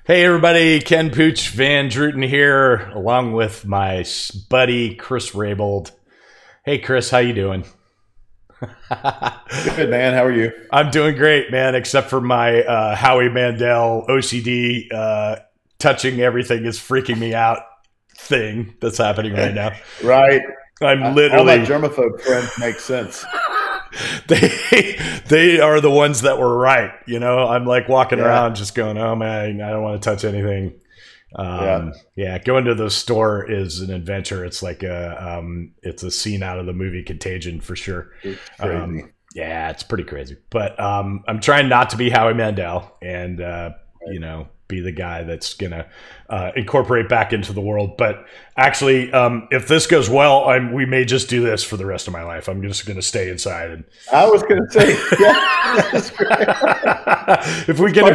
Hey everybody, Ken Pooch Van Druten here, along with my buddy Chris Rabold. Hey Chris, how you doing? Good, man. How are you? I'm doing great, man, except for my Howie Mandel OCD touching everything is freaking me out thing that's happening right now. Right. I'm literally... All my germaphobe friends make sense. They are the ones that were right. You know, I'm like walking around just going, oh man, I don't want to touch anything. Going to the store is an adventure. It's like it's a scene out of the movie Contagion for sure. It's crazy. Yeah, it's pretty crazy. But I'm trying not to be Howie Mandel and, you know, be the guy that's going to incorporate back into the world. But actually, if this goes well, we may just do this for the rest of my life. I'm just going to stay inside. And I was going to say, yeah, that's great. If we can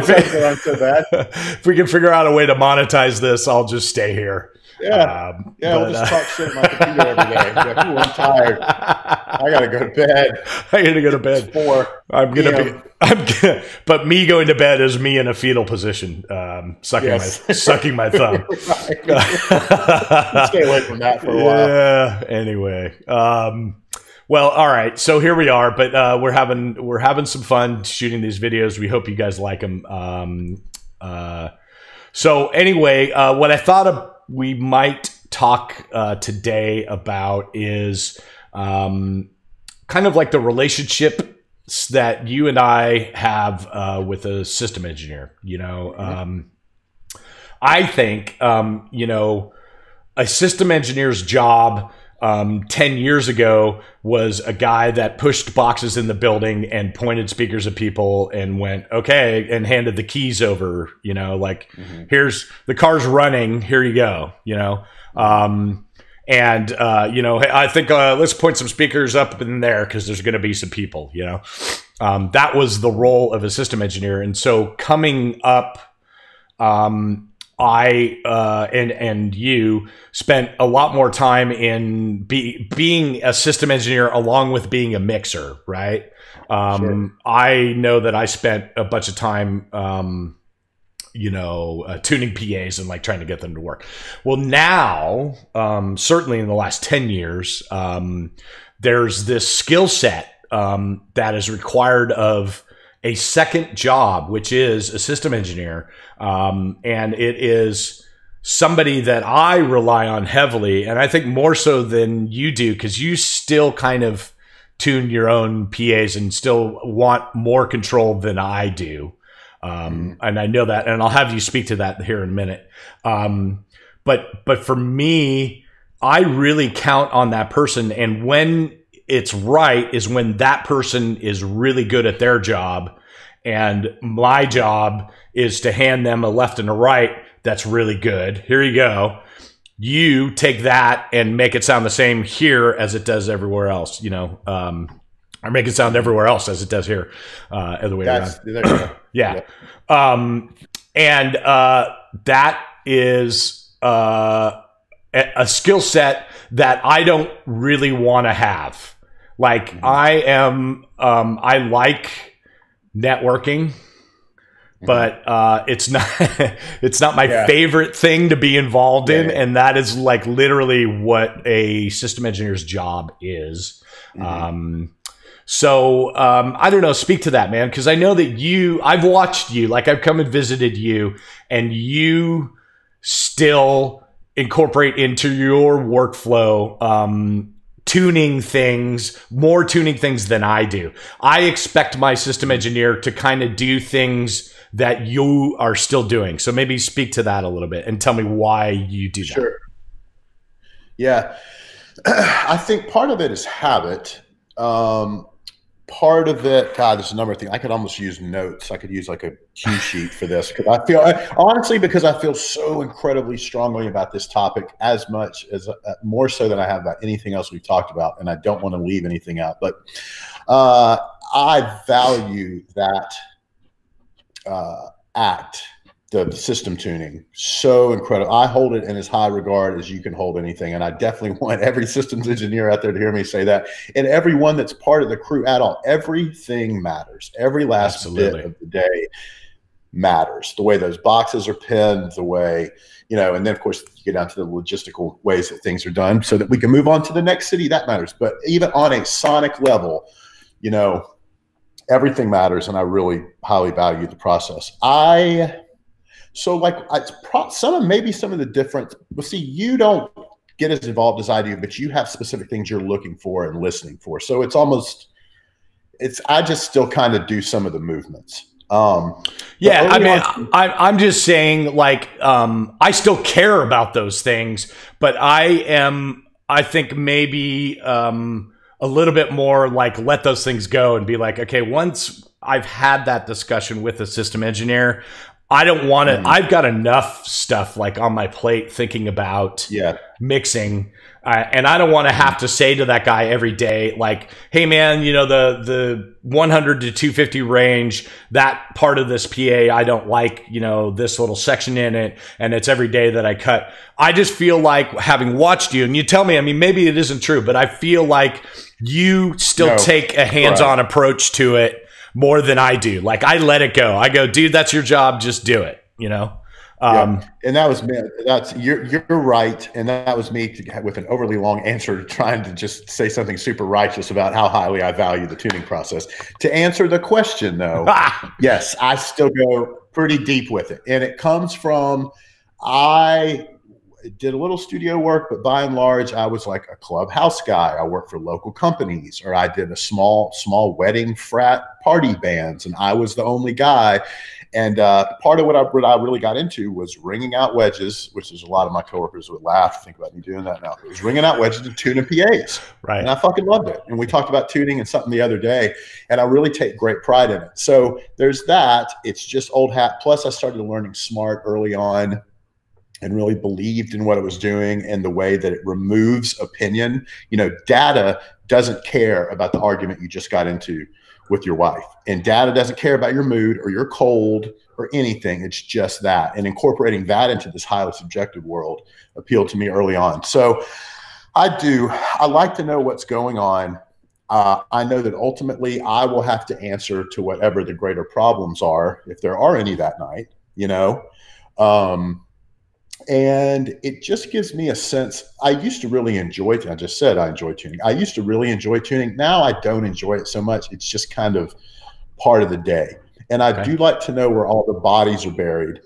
figure out a way to monetize this, I'll just stay here. I'll just talk shit on my computer every day. Like, ooh, I'm tired. I gotta go to bed. I gotta go to bed. It's 4 but me going to bed is me in a fetal position, sucking my thumb. Stay away from that for a while. Yeah. Anyway. Well, all right. So here we are, but we're having some fun shooting these videos. We hope you guys like them. So anyway, what I thought we might talk today about is kind of like the relationship that you and I have with a system engineer. You know, I think you know, a system engineer's job 10 years ago was a guy that pushed boxes in the building and pointed speakers at people and went, okay, and handed the keys over, you know, like, here's the car's running, here you go, you know. You know, I think let's point some speakers up in there because there's going to be some people, you know. That was the role of a system engineer. And so coming up, I and you spent a lot more time in being a system engineer along with being a mixer, right? Sure. I know that I spent a bunch of time, you know, tuning PAs and like trying to get them to work. Well, now, certainly in the last 10 years, there's this skill set that is required of a second job, which is a system engineer. And it is somebody that I rely on heavily. And I think more so than you do, because you still kind of tune your own PAs and still want more control than I do. And I know that, and I'll have you speak to that here in a minute. But for me, I really count on that person. And when it's right is when that person is really good at their job. And my job is to hand them a left and a right that's really good. Here you go. You take that and make it sound the same here as it does everywhere else, you know, or make it sound everywhere else as it does here, other way around. Yeah. That is a skill set that I don't really want to have. Like I like networking, but it's not my favorite thing to be involved in, and that is like literally what a system engineer's job is. So I don't know, speak to that, man, because I know that I've watched you, like I've come and visited you, and you still incorporate into your workflow more tuning things than I do. I expect my system engineer to kind of do things that you are still doing. So maybe speak to that a little bit and tell me why you do that. Sure. Yeah. I think part of it is habit. Part of it, God, there's a number of things. I could almost use notes. I could use like a cue sheet for this because honestly, because I feel so incredibly strongly about this topic, as much as more so than I have about anything else we've talked about, and I don't want to leave anything out. But I value that act, the system tuning, so incredible. I hold it in as high regard as you can hold anything. And I definitely want every systems engineer out there to hear me say that. And everyone that's part of the crew at all, everything matters. Every last bit of the day matters. The way those boxes are pinned, the way, you know, and then of course you get down to the logistical ways that things are done so that we can move on to the next city. That matters. But even on a sonic level, you know, everything matters, and I really highly value the process. So like some of the different, well, see, you don't get as involved as I do, but you have specific things you're looking for and listening for. So I just still kind of do some of the movements. Yeah, I mean, I'm just saying, like, I still care about those things, but I think maybe a little bit more like let those things go and be like, okay, once I've had that discussion with the system engineer, I don't want to, I've got enough stuff like on my plate thinking about mixing. And I don't want to have to say to that guy every day, like, hey man, you know, the 100 to 250 range, that part of this PA, I don't like, you know, this little section in it. And it's every day that I cut. I just feel like, having watched you, and you tell me, I mean, maybe it isn't true, but I feel like you still take a hands-on approach to it more than I do. Like, I let it go. I go, dude, that's your job. Just do it, you know? And that was me. You're right. And that was me with an overly long answer, trying to just say something super righteous about how highly I value the tuning process. To answer the question, though, yes, I still go pretty deep with it. And it comes from, I did a little studio work, but by and large, I was like a clubhouse guy. I worked for local companies, or I did a small wedding frat party bands, and I was the only guy. And part of what I really got into was ringing out wedges, which is a lot of my coworkers would laugh, think about me doing that now. It was ringing out wedges and tuning PAs. Right. And I fucking loved it. And we talked about tuning and something the other day, and I really take great pride in it. So there's that. It's just old hat. Plus I started learning Smart early on and really believed in what it was doing and the way that it removes opinion. You know, data doesn't care about the argument you just got into with your wife, and data doesn't care about your mood or your cold or anything. It's just that. And incorporating that into this highly subjective world appealed to me early on. So I like to know what's going on. I know that ultimately I will have to answer to whatever the greater problems are, if there are any that night, you know? And it just gives me a sense. I used to really enjoy it. I just said I enjoy tuning. I used to really enjoy tuning. Now I don't enjoy it so much. It's just kind of part of the day. And I do like to know where all the bodies are buried,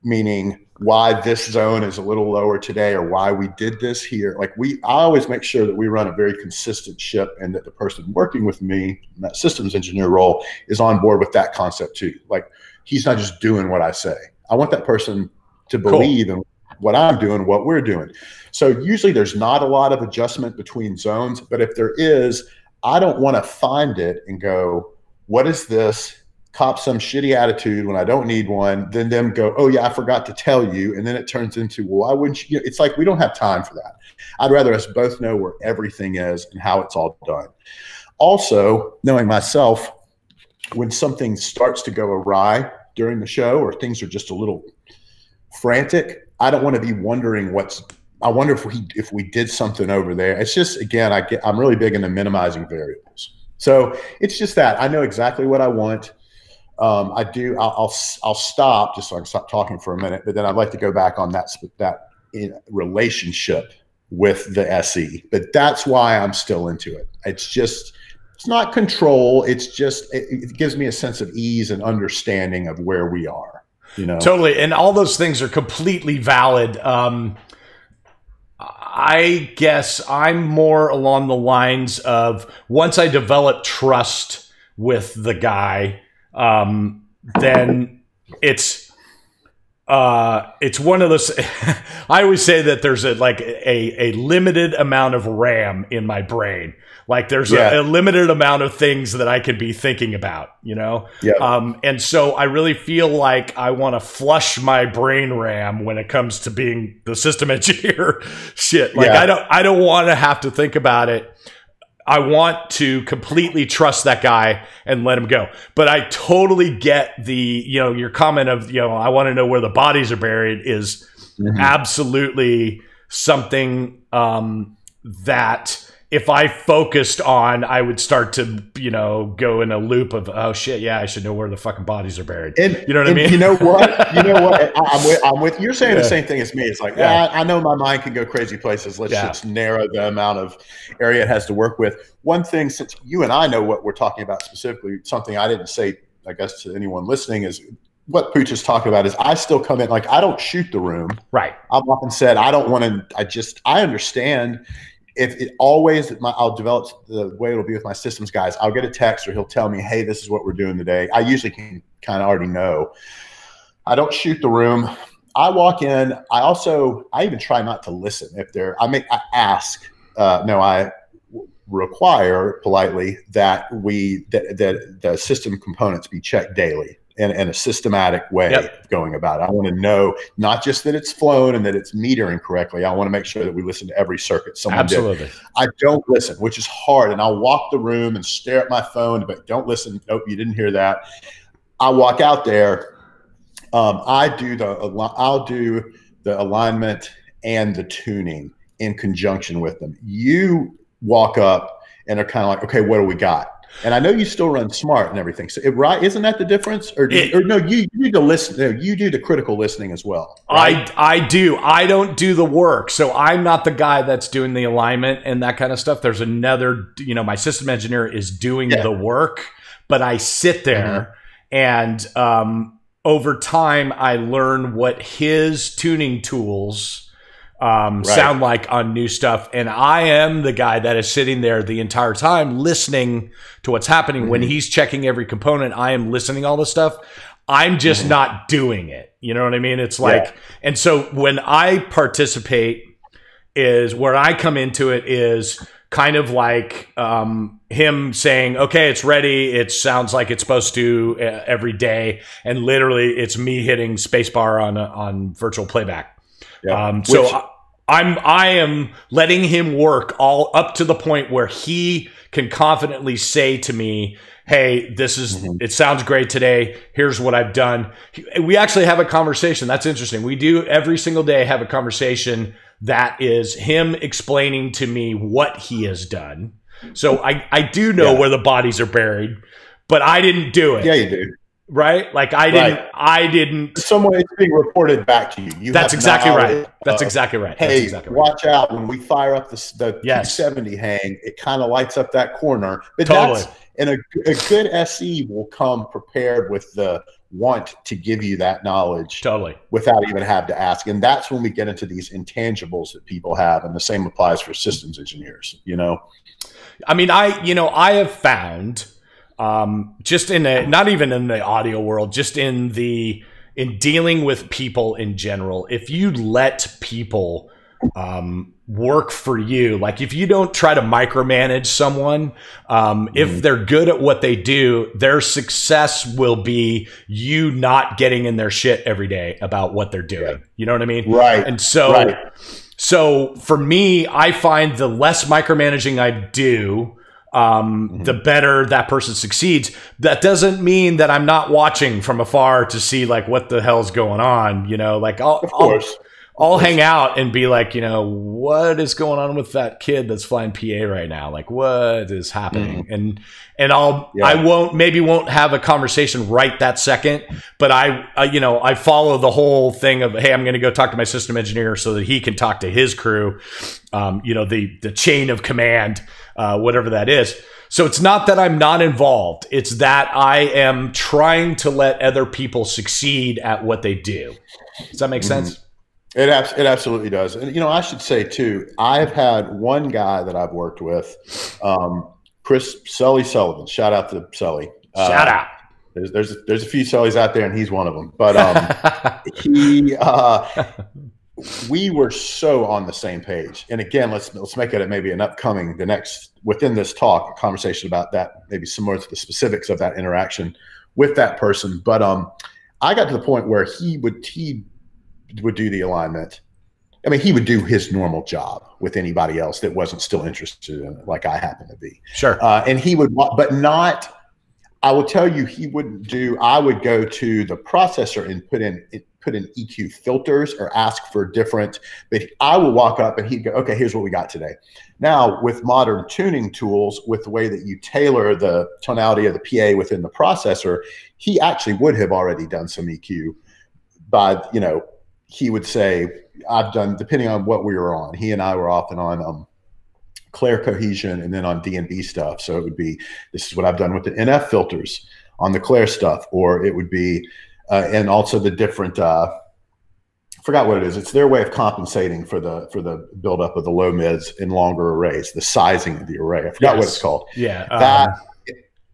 meaning why this zone is a little lower today, or why we did this here. Like I always make sure that we run a very consistent ship, and that the person working with me in that systems engineer role is on board with that concept too. Like, he's not just doing what I say. I want that person to believe in what I'm doing, what we're doing. So usually there's not a lot of adjustment between zones, but if there is, I don't want to find it and go, what is this? Cop some shitty attitude when I don't need one, then them go, oh yeah, I forgot to tell you. And then it turns into, well, why wouldn't you? It's like, we don't have time for that. I'd rather us both know where everything is and how it's all done. Also, knowing myself, when something starts to go awry during the show, or things are just a little frantic, I don't want to be wondering I wonder if we did something over there. It's just, again, I'm really big into minimizing variables. So it's just that I know exactly what I want. I'll stop just so I can stop talking for a minute, but then I'd like to go back on that relationship with the SE. But that's why I'm still into it. It's not control. It's just, it gives me a sense of ease and understanding of where we are. You know? Totally. And all those things are completely valid. I guess I'm more along the lines of, once I develop trust with the guy, then it's one of those, I always say that there's a limited amount of RAM in my brain. Like, there's a limited amount of things that I could be thinking about, you know? Yeah. And so I really feel like I want to flush my brain RAM when it comes to being the system engineer shit. Like, I don't want to have to think about it. I want to completely trust that guy and let him go. But I totally get your comment of, I want to know where the bodies are buried is absolutely something that if I focused on, I would start to, you know, go in a loop of, oh shit, yeah, I should know where the fucking bodies are buried. And, you know what I mean? You know what? You know what? I'm with you're saying the same thing as me. It's like, I know my mind can go crazy places. Let's just narrow the amount of area it has to work with. One thing, since you and I know what we're talking about specifically, something I didn't say, I guess, to anyone listening, is what Pooch is talking about is I still come in, like, I don't shoot the room. Right. I've often said, I don't want to, I understand. If it always, I'll develop the way it'll be with my systems guys. I'll get a text or he'll tell me, hey, this is what we're doing today. I usually can kind of already know. I don't shoot the room. I walk in. I even try not to listen. I ask, I require politely that the system components be checked daily. In a systematic way of going about it. I want to know not just that it's flown and that it's metering correctly. I want to make sure that we listen to every circuit someone did. I don't listen, which is hard. And I'll walk the room and stare at my phone, but don't listen. Nope, you didn't hear that. I walk out there. I'll do the alignment and the tuning in conjunction with them. You walk up and are kind of like, okay, what do we got? And I know you still run smart and everything. So, right? Isn't that the difference? Or no, you do the listen. No, you do the critical listening as well. Right? I do. I don't do the work. So I'm not the guy that's doing the alignment and that kind of stuff. There's another, you know, my system engineer is doing the work, but I sit there and over time I learn what his tuning tools sound like on new stuff. And I am the guy that is sitting there the entire time listening to what's happening. When he's checking every component, I am listening all this stuff. I'm just not doing it. You know what I mean? It's like, and so when I participate is where I come into it is kind of like him saying, okay, it's ready. It sounds like it's supposed to every day. And literally it's me hitting spacebar on virtual playback. I am letting him work all up to the point where he can confidently say to me, hey, this is, it sounds great today. Here's what I've done. We actually have a conversation. That's interesting. We do every single day have a conversation that is him explaining to me what he has done. So I do know where the bodies are buried, but I didn't do it. Yeah, you do. Right? Like I didn't. Some way it's being reported back to you. That's exactly right. That's exactly right. Hey, exactly watch out when we fire up the 270 hang, it kind of lights up that corner. But that's, and a good SE will come prepared with the want to give you that knowledge without even have to ask. And that's when we get into these intangibles that people have. And the same applies for systems engineers, you know? I mean, I have found just in not even in the audio world, just in dealing with people in general, if you let people work for you, like if you don't try to micromanage someone, if they're good at what they do, their success will be you not getting in their shit every day about what they're doing. You know what I mean? Right. And so, so for me, I find the less micromanaging I do, the better that person succeeds. That doesn't mean that I'm not watching from afar to see like what the hell's going on. You know, like I'll hang out and be like, you know, what is going on with that kid that's flying PA right now? Like what is happening? And I won't have a conversation right that second, but I follow the whole thing of, hey, I'm going to go talk to my system engineer so that he can talk to his crew, the chain of command, whatever that is. So it's not that I'm not involved. It's that I am trying to let other people succeed at what they do. Does that make sense? It absolutely does. And, you know, I should say too, I've had one guy that I've worked with, Chris Sullivan. Shout out to Sully. Shout out. There's a few Sullys out there and he's one of them, but, we were so on the same page. And again, let's make it maybe an upcoming, within this talk, a conversation about that, maybe similar to the specifics of that interaction with that person. But I got to the point where he would do the alignment. I mean, he would do his normal job with anybody else that wasn't still interested in it, like I happen to be. Sure. And he would, but not, I will tell you, he wouldn't do, I would go to the processor and put in put in EQ filters or ask for different, but I will walk up and he'd go, okay, here's what we got today. Now with modern tuning tools, with the way that you tailor the tonality of the PA within the processor, he actually would have already done some EQ by, you know, he would say, I've done, depending on what we were on, he and I were often on Claire cohesion and then on D&B stuff. So it would be, this is what I've done with the NF filters on the Claire stuff, or it would be, and also the different, I forgot what it is. It's their way of compensating for the buildup of the low mids in longer arrays, the sizing of the array. I forgot what it's called. Yeah. That,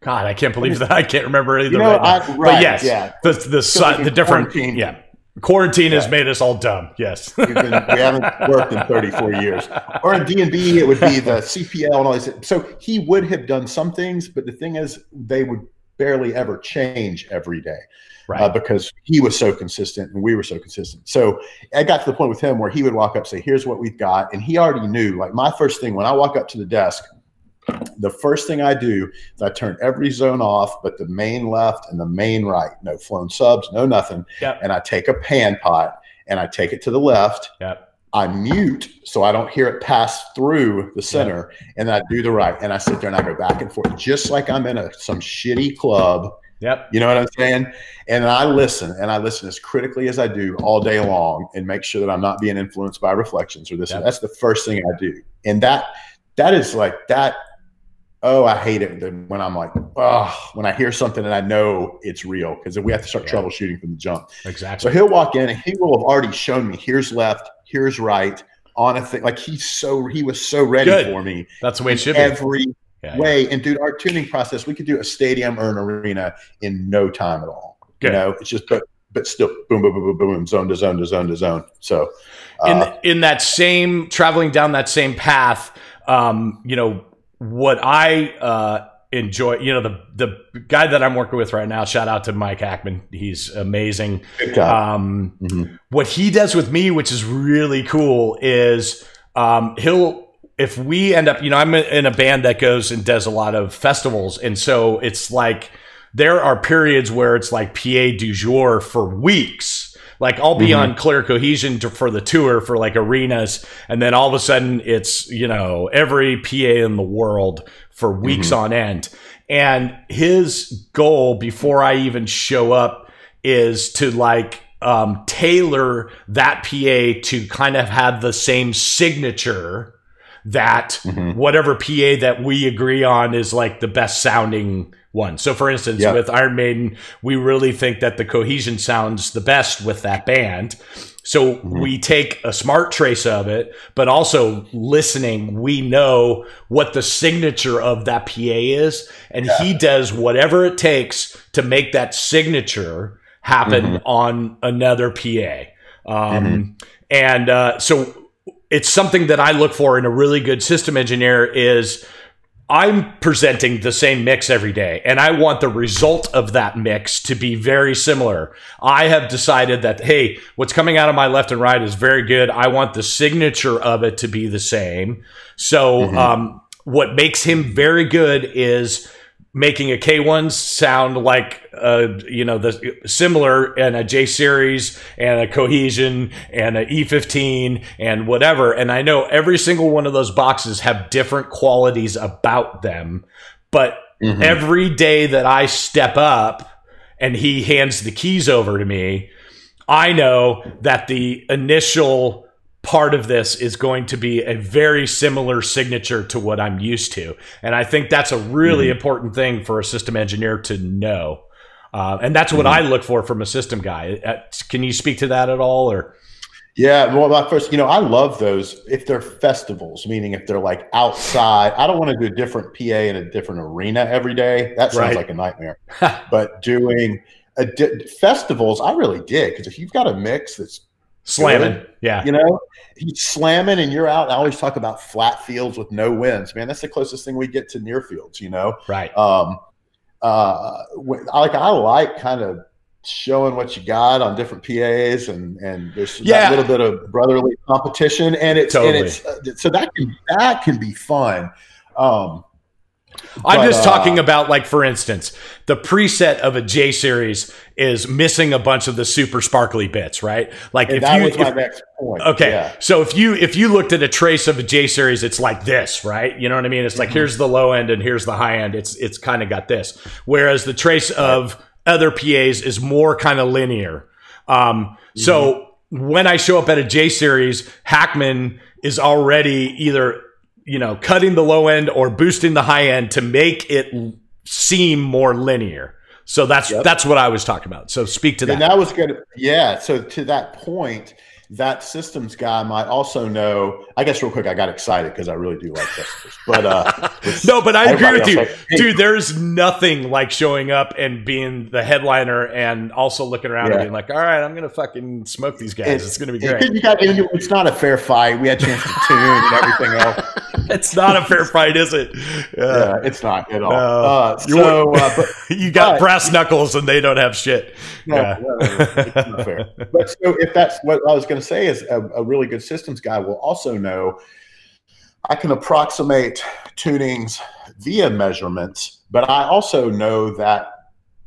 God, I can't believe that. I can't remember either. You know, but yes, yeah. the different, yeah. Quarantine has made us all dumb. Yes. we haven't worked in 34 years. Or in D&B, it would be the CPL and all this. So he would have done some things, but the thing is, they would barely ever change every day. Right. Because he was so consistent and we were so consistent. So I got to the point with him where he would walk up and say, here's what we've got. And he already knew, like my first thing, when I walk up to the desk, the first thing I do is I turn every zone off, but the main left and the main right, no flown subs, no nothing. Yep. And I take a pan pot and I take it to the left. Yep. I mute so I don't hear it pass through the center. Yep. And then I do the right. And I sit there and I go back and forth, just like I'm in some shitty club. Yep. You know what I'm saying? And I listen as critically as I do all day long and make sure that I'm not being influenced by reflections or this. Yep. That's the first thing I do. And that is like that. Oh, I hate it when I'm like, oh, when I hear something and I know it's real, because we have to start troubleshooting from the jump. Exactly. So he'll walk in and he will have already shown me here's left, here's right on a thing. Like he was so ready for me. That's the way it should be. Every way. And dude, our tuning process, we could do a stadium or an arena in no time at all. Good. You know, it's just, but still boom, boom, boom, boom, boom, zone to zone to zone to zone. So in that same, traveling down that same path, you know, what I enjoy, you know, the guy that I'm working with right now, shout out to Mike Hackman. He's amazing. What he does with me, which is really cool, is if we end up, you know, I'm in a band that goes and does a lot of festivals. And so it's like, there are periods where it's like PA du jour for weeks. Like I'll be on Clear Cohesion for the tour for like arenas. And then all of a sudden it's, you know, every PA in the world for weeks on end. And his goal before I even show up is to like, tailor that PA to kind of have the same signature that whatever PA that we agree on is like the best sounding one. So for instance, with Iron Maiden, we really think that the cohesion sounds the best with that band. So we take a smart trace of it, but also listening, we know what the signature of that PA is. And he does whatever it takes to make that signature happen on another PA. So it's something that I look for in a really good system engineer is I'm presenting the same mix every day, and I want the result of that mix to be very similar. I have decided that, hey, what's coming out of my left and right is very good. I want the signature of it to be the same. So what makes him very good is making a K1 sound like, you know, the similar, and a J series and a cohesion and a E15 and whatever. And I know every single one of those boxes have different qualities about them, but every day that I step up and he hands the keys over to me, I know that the initial part of this is going to be a very similar signature to what I'm used to. And I think that's a really important thing for a system engineer to know. And that's what I look for from a system guy. Can you speak to that at all? Or? Yeah, well, first, you know, I love those if they're festivals, meaning if they're like outside. I don't want to do a different PA in a different arena every day. That sounds like a nightmare. But doing festivals, I really dig, because if you've got a mix that's slamming, good, you know, he's slamming and you're out. I always talk about flat fields with no winds, man. That's the closest thing we get to near fields, you know? Right. I like kind of showing what you got on different PAs, and there's that little bit of brotherly competition, and it's so that can be fun. I'm just talking about, like, for instance, the preset of a J series is missing a bunch of the super sparkly bits, right? Like, and that was my next point. Okay, yeah. So if you looked at a trace of a J series, it's like this, right? You know what I mean? It's like, here's the low end and here's the high end. It's kind of got this. Whereas the trace of other PAs is more kind of linear. So when I show up at a J series, Hackman is already either, you know, cutting the low end or boosting the high end to make it seem more linear. So that's what I was talking about. So speak to that. And that was good. Yeah. So to that point, that systems guy might also know. I guess real quick, I got excited because I really do like systems. But no, but I agree with you, dude. There's nothing like showing up and being the headliner and also looking around and being like, all right, I'm gonna fucking smoke these guys. It's gonna be great. It's not a fair fight. We had a chance to tune and everything else. It's not a fair fight, is it? Yeah, it's not at all. But you got brass knuckles and they don't have shit. No, it's not fair. But so if that's what I was going to say, is a really good systems guy will also know I can approximate tunings via measurements, but I also know that,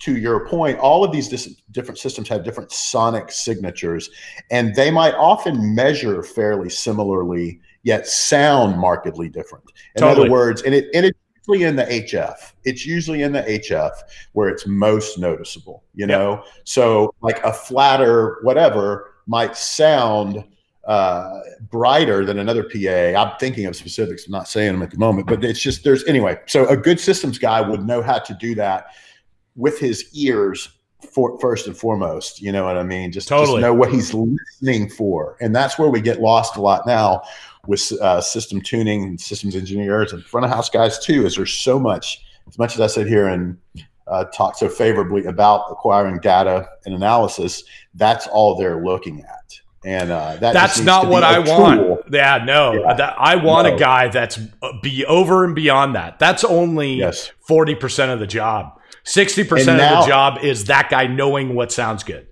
to your point, all of these different systems have different sonic signatures, and they might often measure fairly similarly, yet sound markedly different. In other words, and it's usually in the HF. It's usually in the HF where it's most noticeable, you know? So like a flatter whatever might sound brighter than another PA. I'm thinking of specifics, I'm not saying them at the moment, but it's just, anyway. So a good systems guy would know how to do that with his ears first and foremost, you know what I mean? Just know what he's listening for. And that's where we get lost a lot now with system tuning and systems engineers and front of house guys too, is there's so much, as much as I sit here and talk so favorably about acquiring data and analysis, that's all they're looking at. And that's not what I want. Yeah, no. Yeah. I want a guy that's over and beyond that. That's only 40% of the job. 60% of the job is that guy knowing what sounds good.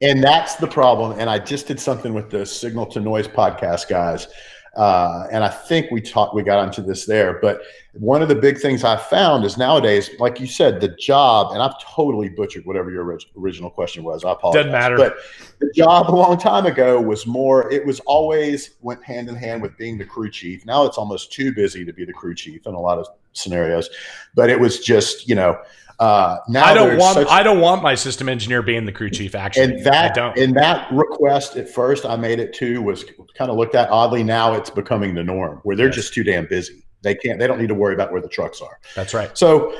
And that's the problem. And I just did something with the Signal to Noise podcast guys. And I think we got onto this there. But one of the big things I found is nowadays, like you said, the job, and I've totally butchered whatever your original question was. I apologize. Doesn't matter. But the job a long time ago was more, it was always went hand in hand with being the crew chief. Now it's almost too busy to be the crew chief in a lot of scenarios. But it was just, you know, now I don't want my system engineer being the crew chief, actually. And that request at first I made it to was kind of looked at oddly. Now it's becoming the norm where they're just too damn busy. They don't need to worry about where the trucks are. That's right. So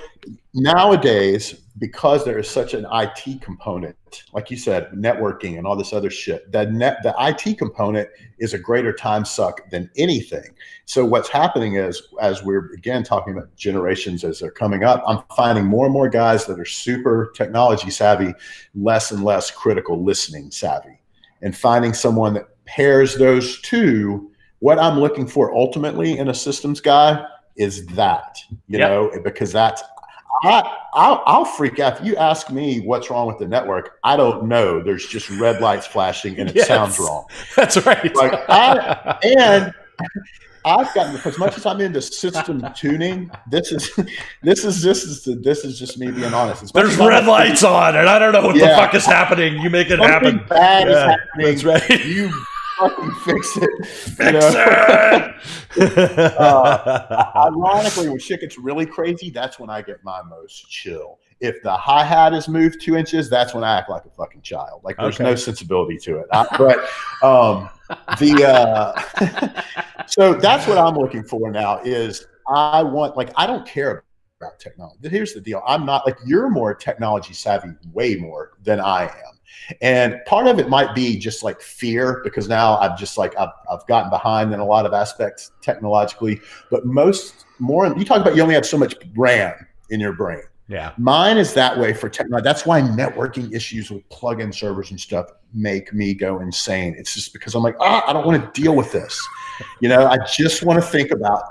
nowadays, because there is such an IT component, like you said, networking and all this other shit, the IT component is a greater time suck than anything. So what's happening is, as we're again talking about generations as they're coming up, I'm finding more and more guys that are super technology savvy, less and less critical listening savvy, and finding someone that pairs those two. What I'm looking for ultimately in a systems guy is that, you know, because that's, I'll freak out. If you ask me what's wrong with the network, I don't know. There's just red lights flashing and it sounds wrong. That's right. Like I've gotten, as much as I'm into system tuning, this is just me being honest. There's red lights on, and I don't know what the fuck is happening. You make it happen. Bad is happening. That's right. You fucking fix it. Fix it. Ironically, when shit gets really crazy, that's when I get my most chill. If the hi-hat is moved 2 inches, that's when I act like a fucking child. Like there's no sensibility to it. So that's what I'm looking for now is I don't care about technology. Here's the deal. I'm not like, you're more technology savvy, way more than I am. And part of it might be just like fear, because now I've gotten behind in a lot of aspects technologically, but you talk about you only have so much RAM in your brain. Yeah. Mine is that way for technology. That's why networking issues with plug-in servers and stuff make me go insane. It's just because I'm like, I don't want to deal with this. You know, I just want to think about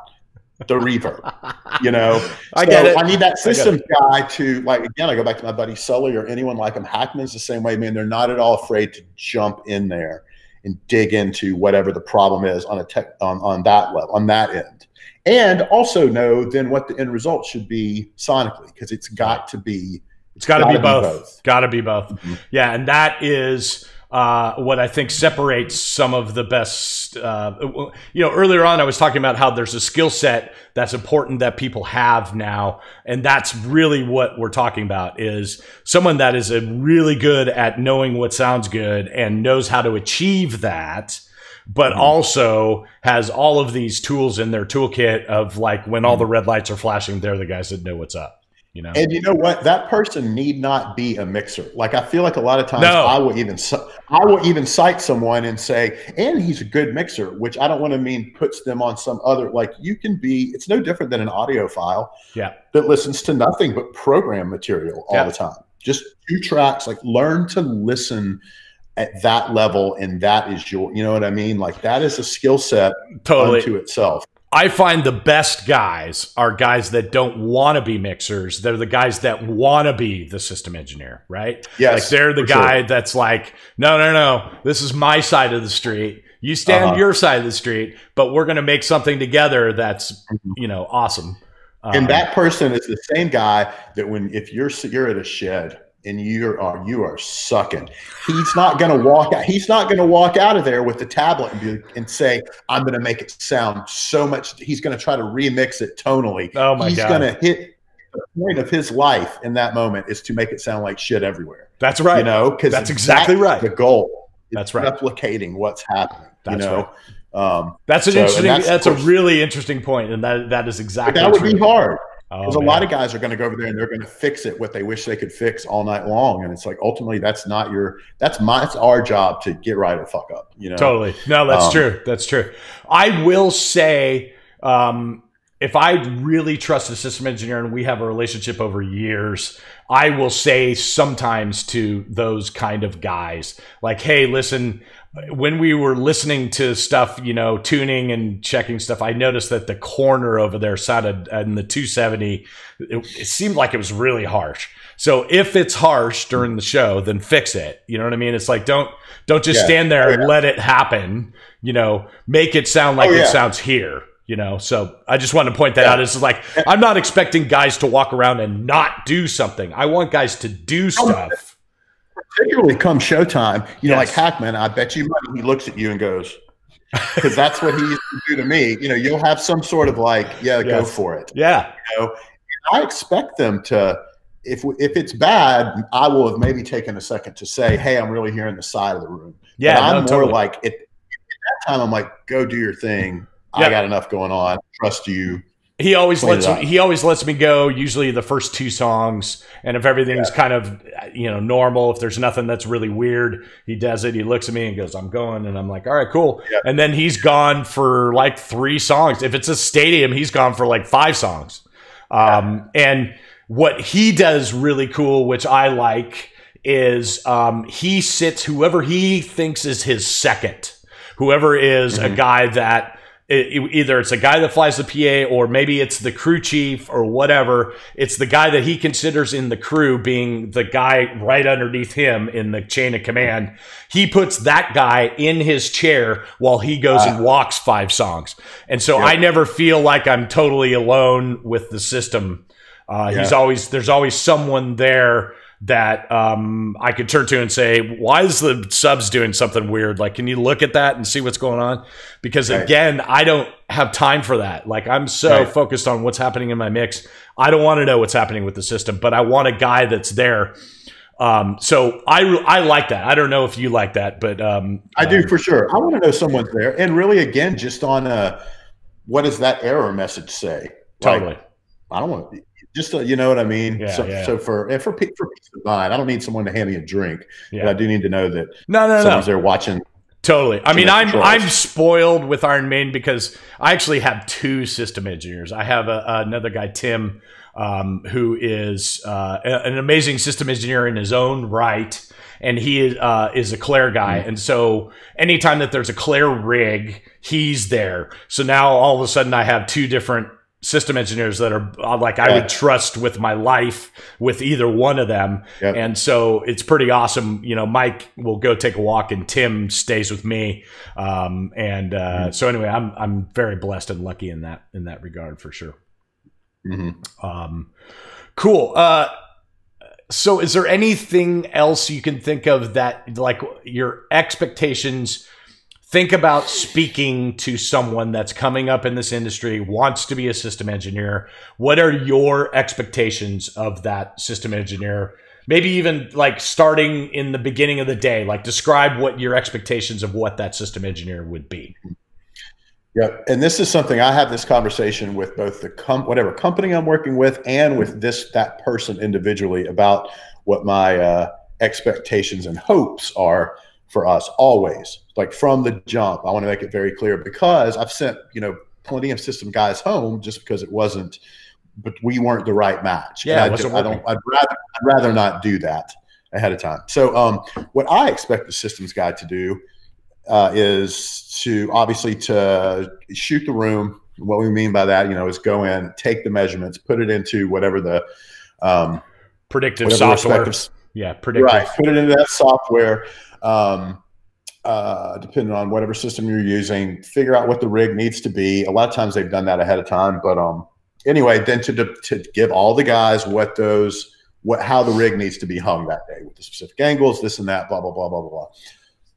the reverb, you know. I get it. I need that systems guy to, like, again, I go back to my buddy Sully or anyone like him. Hackman's the same way, man. They're not at all afraid to jump in there and dig into whatever the problem is on a on that level, on that end. and also know then what the end result should be sonically, because it's got to be. It's got to be both. Got to be both. Mm-hmm. Yeah, and that is what I think separates some of the best. Earlier on I was talking about how there's a skill set that's important that people have now, and that's really what we're talking about, is someone that is really good at knowing what sounds good and knows how to achieve that, but also has all of these tools in their toolkit of, like, when all the red lights are flashing, they're the guys that know what's up. And you know what? That person need not be a mixer. Like, I feel like a lot of times I will even cite someone and say, and he's a good mixer, which I don't want to mean puts them on some other, like, you can be, it's no different than an audiophile that listens to nothing but program material all the time. Just 2 tracks, like, learn to listen at that level. And that is you know what I mean? Like, that is a skill set unto itself. I find the best guys are guys that don't want to be mixers. They're the guys that want to be the system engineer, right? Yes, like, they're the guy that's like, no, this is my side of the street. You stand your side of the street, but we're going to make something together that's, awesome. And that person is the same guy that if you're at a shed and you are sucking, he's not going to walk out. He's not going to walk out of there with the tablet and say, I'm going to make it sound so much. He's going to try to remix it tonally. Oh my God. He's going to hit the point of his life in that moment is to make it sound like shit everywhere. That's right. Because that's exactly right. The goal. That's right. Replicating what's happening. That's right. That's that's a really interesting point, and that is exactly. But that would be hard. Because a lot of guys are going to go over there and they're going to fix it what they wish they could fix all night long, and it's like, ultimately it's our job to get right or fuck up. Totally. No, that's true. That's true. I will say, if I really trust a system engineer and we have a relationship over years, I will say sometimes to those kind of guys, like, hey, listen, when we were listening to stuff, tuning and checking stuff, I noticed that the corner over there sounded, in the 270, it seemed like it was really harsh. So if it's harsh during the show, then fix it. You know what I mean? It's like, don't just stand there and let it happen. Make it sound like it sounds here. So I just wanted to point that out. It's like, I'm not expecting guys to walk around and not do something. I want guys to do stuff. Particularly come showtime, like Hackman, I bet you money he looks at you and goes, because that's what he used to do to me. You'll have some sort of like, go for it. Yeah. I expect them to, if it's bad, I will have maybe taken a second to say, hey, I'm really hearing the side of the room. Yeah. But I'm more totally. Like, at that time, I'm like, go do your thing. Yep. I got enough going on. Trust you. He always lets me go, usually the first 2 songs, and if everything's kind of normal, if there's nothing that's really weird, he does it. He looks at me and goes, I'm going, and I'm like, all right, cool. Yeah. And then he's gone for like 3 songs. If it's a stadium, he's gone for like 5 songs. And what he does really cool, which I like, is he sits whoever he thinks is his second, whoever is a guy that. Either it's a guy that flies the PA, or maybe it's the crew chief or whatever. It's the guy that he considers in the crew being the guy right underneath him in the chain of command. He puts that guy in his chair while he goes and walks 5 songs. And so I never feel like I'm totally alone with the system. There's always someone there that I could turn to and say, why is the subs doing something weird? Like, can you look at that and see what's going on? Because again, I don't have time for that. Like, I'm so focused on what's happening in my mix. I don't want to know what's happening with the system, but I want a guy that's there. So I like that. I don't know if you like that, but I do for sure. I want to know someone's there. And really, again, just on what does that error message say? Totally. Like, I don't want to. Just you know what I mean. Yeah, so for peace of mind, I don't need someone to hand me a drink, but I do need to know that someone's there watching. Totally. I mean, I'm spoiled with Iron Maiden because I actually have 2 system engineers. I have another guy, Tim, who is an amazing system engineer in his own right, and he is a Claire guy. And so anytime that there's a Claire rig, he's there. So now all of a sudden I have 2 different system engineers that are like I would trust with my life with either one of them. Yep. And so it's pretty awesome. You know, Mike will go take a walk and Tim stays with me. So anyway, I'm very blessed and lucky in that regard for sure. Cool. So is there anything else you can think of that, like, your expectations? Think about speaking to someone that's coming up in this industry, wants to be a system engineer. What are your expectations of that system engineer? Maybe even like starting in the beginning of the day, like describe what your expectations of what that system engineer would be. Yeah, and this is something I have this conversation with both the whatever company I'm working with and with that person individually about what my expectations and hopes are for us always. Like from the jump, I want to make it very clear, because I've sent, you know, plenty of system guys home just because but we weren't the right match. Yeah, I'd rather not do that ahead of time. So what I expect the systems guy to do is to obviously to shoot the room. What we mean by that, you know, is go in, take the measurements, put it into whatever the predictive software. Yeah, predictive. Right. Put it into that software. Depending on whatever system you're using, figure out what the rig needs to be. A lot of times they've done that ahead of time, but anyway, then to give all the guys how the rig needs to be hung that day with the specific angles, this and that, blah blah blah blah blah.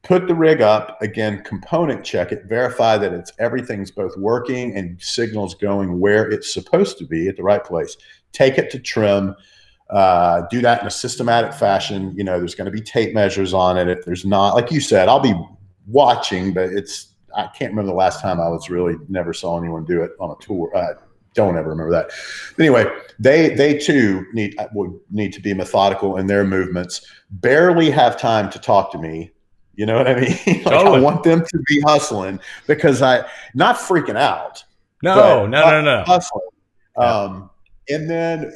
Put the rig up again, component check it, verify that everything's both working and signals going where it's supposed to be at the right place. Take it to trim. Do that in a systematic fashion. You know, there's going to be tape measures on it. If there's not, like you said, I'll be watching, but I can't remember the last time never saw anyone do it on a tour. Don't ever remember that. Anyway, they too would need to be methodical in their movements. Barely have time to talk to me. You know what I mean? Like, totally. I want them to be hustling because not freaking out. No. Hustling. Yeah. And then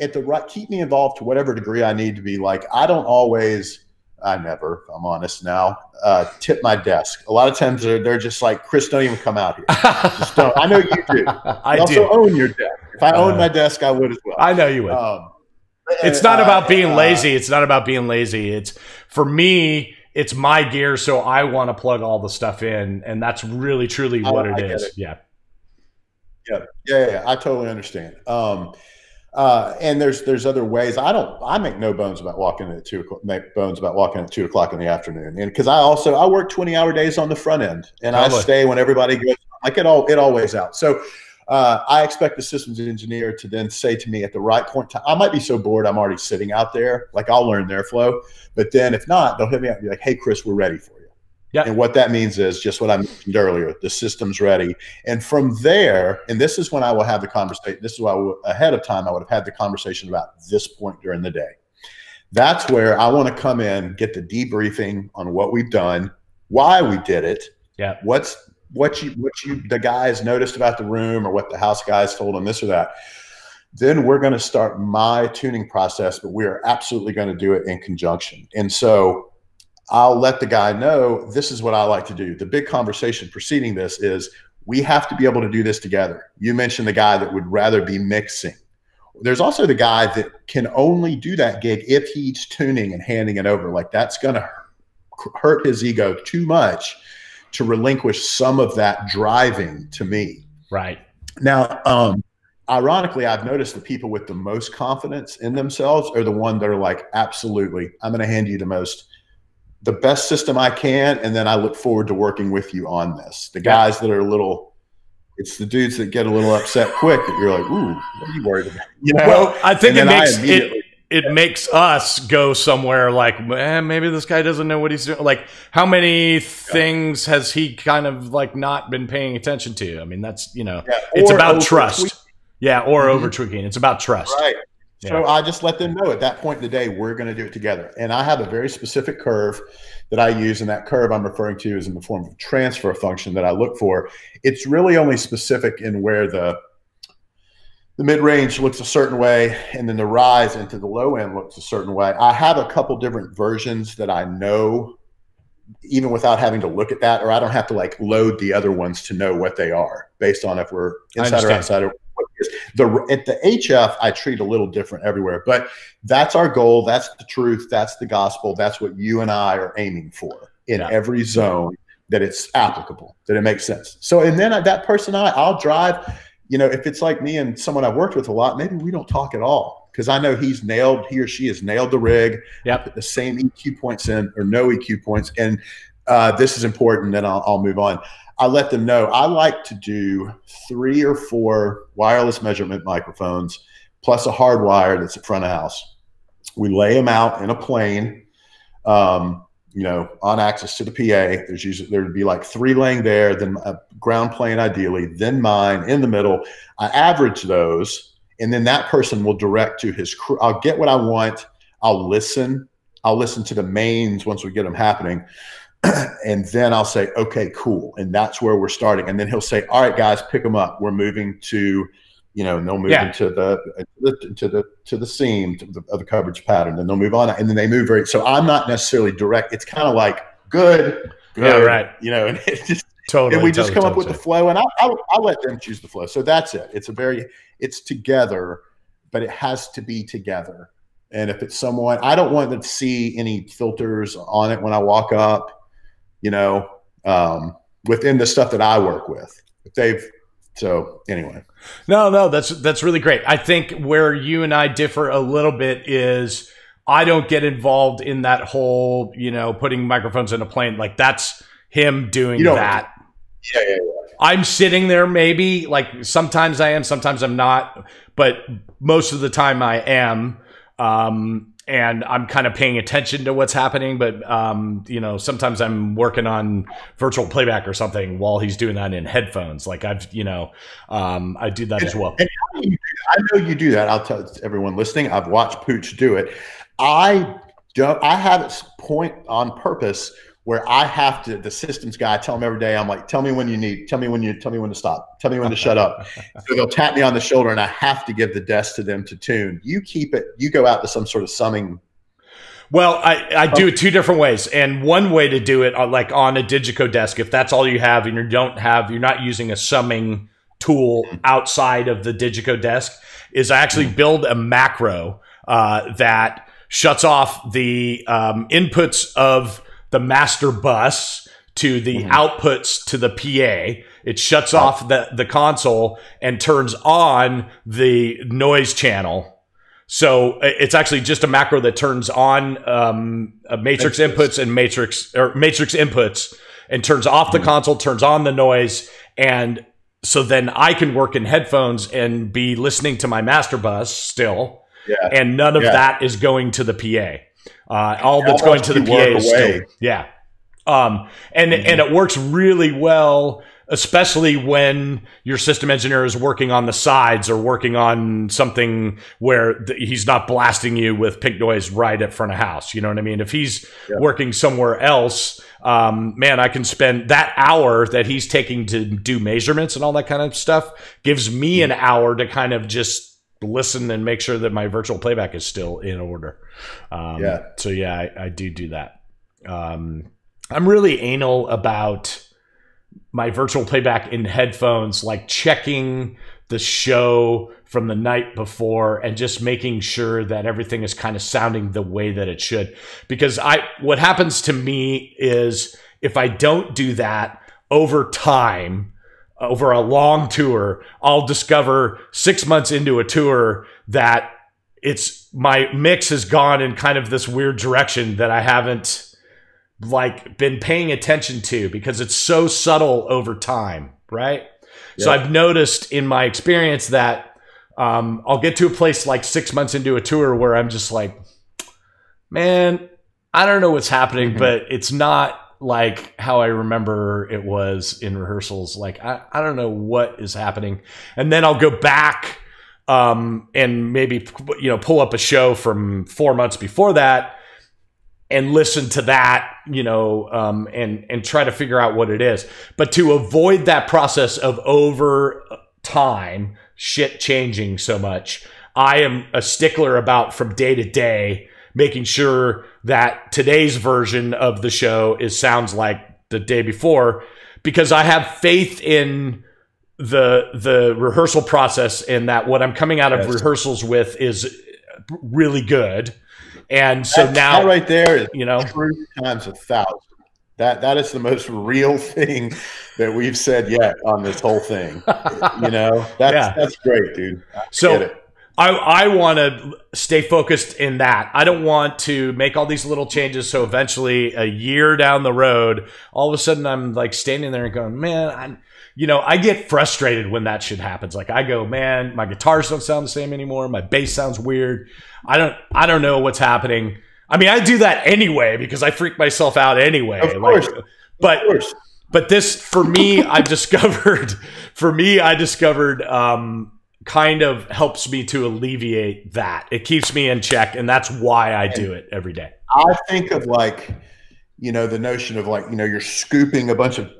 keep me involved to whatever degree I need to be. Like, I never, if I'm honest now, tip my desk. A lot of times they're just like, Chris, don't even come out here. Just don't. I know you do. I also own your desk. If I owned my desk, I would as well. I know you would. It's not about being lazy. It's not about being lazy. It's, for me, it's my gear, so I want to plug all the stuff in, and that's really, truly what it is. Yeah. I totally understand. And there's other ways. I make no bones about walking at 2 o'clock. Make bones about walking at 2 o'clock in the afternoon, and because I work 20-hour days on the front end, and I stay when everybody goes. Like it always out. So I expect the systems engineer to then say to me at the right point in time. I might be so bored I'm already sitting out there. Like, I'll learn their flow, but then if not, they'll hit me up and be like, "Hey, Chris, we're ready for you." Yeah. And what that means is just what I mentioned earlier, the system's ready. And from there, and this is when I will have the conversation. This is why ahead of time I would have had the conversation about this point during the day. That's where I want to come in, get the debriefing on what we've done, why we did it. Yeah. What the guys noticed about the room, or what the house guys told them, this or that. Then we're going to start my tuning process, but we are absolutely going to do it in conjunction. And so I'll let the guy know, this is what I like to do. The big conversation preceding this is, we have to be able to do this together. You mentioned the guy that would rather be mixing. There's also the guy that can only do that gig if he's tuning and handing it over. Like, that's going to hurt his ego too much to relinquish some of that driving to me. Right. Now, ironically, I've noticed the people with the most confidence in themselves are the one that are like, absolutely, I'm going to hand you the best system I can, and then I look forward to working with you on this. The guys that are it's the dudes that get a little upset quick that you're like, ooh, what are you worried about? You know? Well, I think it makes us go somewhere like, maybe this guy doesn't know what he's doing. Like, how many things has he kind of like not been paying attention to? I mean, that's, it's about trust. Yeah. Or over tweaking. It's about trust. Right. Yeah. So I just let them know at that point in the day, we're going to do it together. And I have a very specific curve that I use. And that curve I'm referring to is in the form of a transfer function that I look for. It's really only specific in where the mid-range looks a certain way, and then the rise into the low end looks a certain way. I have a couple different versions that I know, even without having to look at that, or I don't have to like load the other ones to know what they are based on if we're inside or outside. what it is. At the HF, I treat a little different everywhere, but that's our goal. That's the truth. That's the gospel. That's what you and I are aiming for in every zone, that it's applicable, that it makes sense. So, and then that person, I'll drive, you know, if it's like me and someone I've worked with a lot, maybe we don't talk at all, because I know he or she has nailed the rig. Yep. Put the same EQ points in or no EQ points. And this is important. Then I'll move on. I let them know I like to do 3 or 4 wireless measurement microphones plus a hard wire that's at front of house. We lay them out in a plane, you know, on axis to the PA. There'd be like 3 laying there, then a ground plane ideally, then mine in the middle. I average those, and then that person will direct to his crew. I'll get what I want. I'll listen to the mains once we get them happening. And then I'll say, okay, cool. And that's where we're starting. And then he'll say, all right, guys, pick them up. We're moving to, you know, and they'll move into the seam of the coverage pattern. And they'll move on. And then they move so I'm not necessarily direct. It's kind of like good. Yeah, right. You know, and it just, totally. And we just come up with the flow, and I'll let them choose the flow. So that's it. It's together, but it has to be together. And if it's someone, I don't want them to see any filters on it when I walk up, you know, within the stuff that I work with. So anyway. No, that's really great. I think where you and I differ a little bit is I don't get involved in that whole, you know, putting microphones in a plane. Like, that's him doing that. Yeah. I'm sitting there, maybe, like, sometimes I am, sometimes I'm not, but most of the time I am. And I'm kind of paying attention to what's happening, but, you know, sometimes I'm working on virtual playback or something while he's doing that in headphones. Like, I do that as well. And how do you do that? I know you do that. I'll tell everyone listening, I've watched Pooch do it. I have a point on purpose where I have to, the systems guy, I tell him every day, I'm like, tell me when to stop, tell me when to shut up. So they'll tap me on the shoulder, and I have to give the desk to them to tune. You keep it, you go out to some sort of summing. Well, I do it 2 different ways. And one way to do it, like on a Digico desk, if that's all you have and you're not using a summing tool outside of the Digico desk, is I actually build a macro that shuts off the inputs of the master bus to the outputs to the PA. It shuts off the console and turns on the noise channel. So it's actually just a macro that turns on matrix inputs and matrix inputs, and turns off the console, turns on the noise. And so then I can work in headphones and be listening to my master bus still. Yeah. And none of that is going to the PA. All that's going to the PA is still, and it works really well, especially when your system engineer is working on the sides or working on something where he's not blasting you with pink noise right at front of house. You know what I mean? If he's working somewhere else, man, I can spend that hour that he's taking to do measurements and all that kind of stuff, gives me an hour to kind of just listen and make sure that my virtual playback is still in order. So yeah, I do that. I'm really anal about my virtual playback in headphones, like checking the show from the night before and just making sure that everything is kind of sounding the way that it should. Because what happens to me is, if I don't do that over time, over a long tour, I'll discover 6 months into a tour that my mix has gone in kind of this weird direction that I haven't been paying attention to, because it's so subtle over time, right? Yep. So I've noticed in my experience that I'll get to a place like 6 months into a tour where I'm just like, man, I don't know what's happening, but it's not like how I remember it was in rehearsals. Like, I don't know what is happening. And then I'll go back and maybe, pull up a show from 4 months before that and listen to that, and try to figure out what it is. But to avoid that process of over time shit changing so much, I am a stickler about, from day to day, making sure that today's version of the show sounds like the day before, because I have faith in the rehearsal process, and that what I'm coming out of rehearsals with is really good. And so now that right there is, you know, truth times 1,000. That is the most real thing that we've said yet on this whole thing. You know, that's great, dude. I want to stay focused in that. I don't want to make all these little changes so eventually a year down the road, all of a sudden I'm like standing there and going, man, I get frustrated when that shit happens. Like I go, man, my guitars don't sound the same anymore. My bass sounds weird. I don't know what's happening. I mean, I do that anyway because I freak myself out anyway. Of course. But this, for me, I discovered kind of helps me to alleviate that. It keeps me in check, and that's why I do it every day. I think of like, the notion of like, you're scooping a bunch of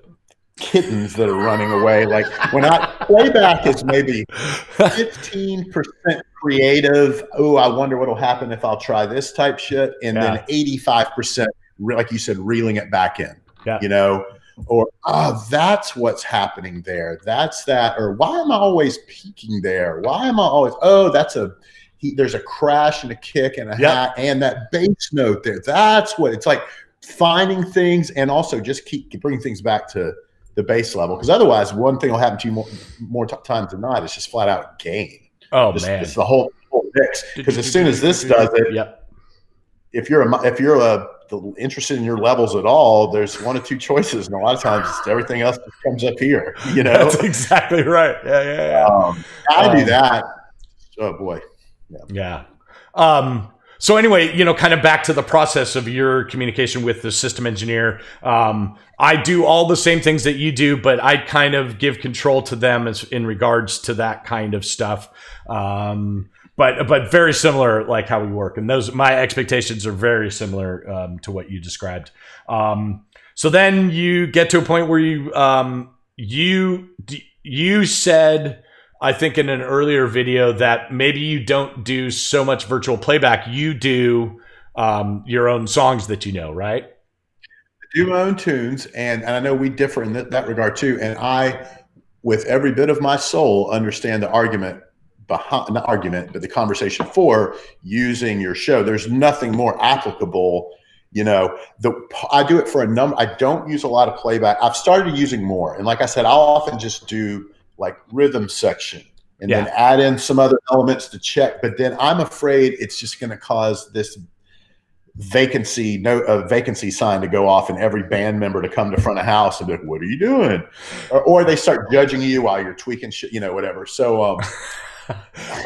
kittens that are running away. Like when playback is maybe 15% creative. Oh, I wonder what'll happen if I'll try this type shit. And then 85%, like you said, reeling it back in, or, that's what's happening there. That's that. Or why am I always peaking there? Why am I always, there's a crash and a kick and a hat and that bass note there. That's what it's like, finding things and also just keep bringing things back to the bass level. Because otherwise one thing will happen to you more times than not. It's just flat out gain. Oh, man. It's the whole mix. Because as soon as this does it, if you're interested in your levels at all, there's one or two choices, and a lot of times everything else just comes up here. That's exactly right. I do that. Oh boy. So anyway, kind of back to the process of your communication with the system engineer. I do all the same things that you do, but I kind of give control to them in regards to that kind of stuff. But very similar, like how we work, and my expectations are very similar to what you described. So then you get to a point where you said, I think in an earlier video, that maybe you don't do so much virtual playback. You do your own songs that right? I do my own tunes, and I know we differ in that regard too. And I, with every bit of my soul, understand the argument behind, not argument, but the conversation for using your show. There's nothing more applicable. I do it for a number. I don't use a lot of playback. I've started using more, and like I said, I'll often just do like rhythm section and then add in some other elements to check. But then I'm afraid it's just going to cause this vacancy sign to go off and every band member to come to front of house and be like, what are you doing? Or they start judging you while you're tweaking shit, whatever. So,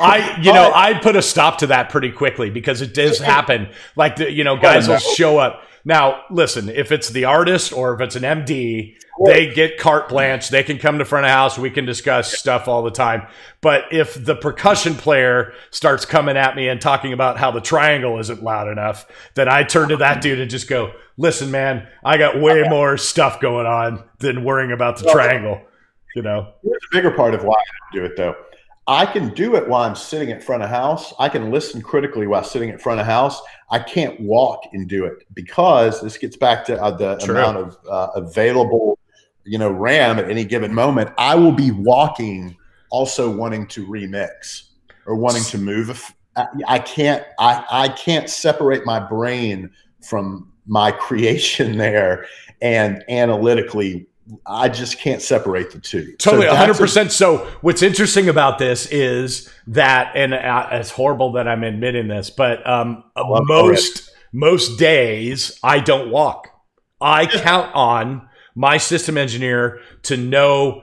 I put a stop to that pretty quickly because it does happen. Like, guys will show up. Now, listen, if it's the artist or if it's an MD, they get carte blanche. They can come to front of house. We can discuss stuff all the time. But if the percussion player starts coming at me and talking about how the triangle isn't loud enough, then I turn to that dude and just go, listen, man, I got way more stuff going on than worrying about the triangle. Here's a bigger part of why I do it, though. I can do it while I'm sitting at front of house. I can listen critically while sitting at front of house. I can't walk and do it because this gets back to the amount of available, RAM at any given moment. I will be walking, also wanting to remix or wanting to move. I can't separate my brain from my creation there, and analytically, I just can't separate the two. Totally, 100%. So what's interesting about this is that, and it's horrible that I'm admitting this, but most days I don't walk. I count on my system engineer to know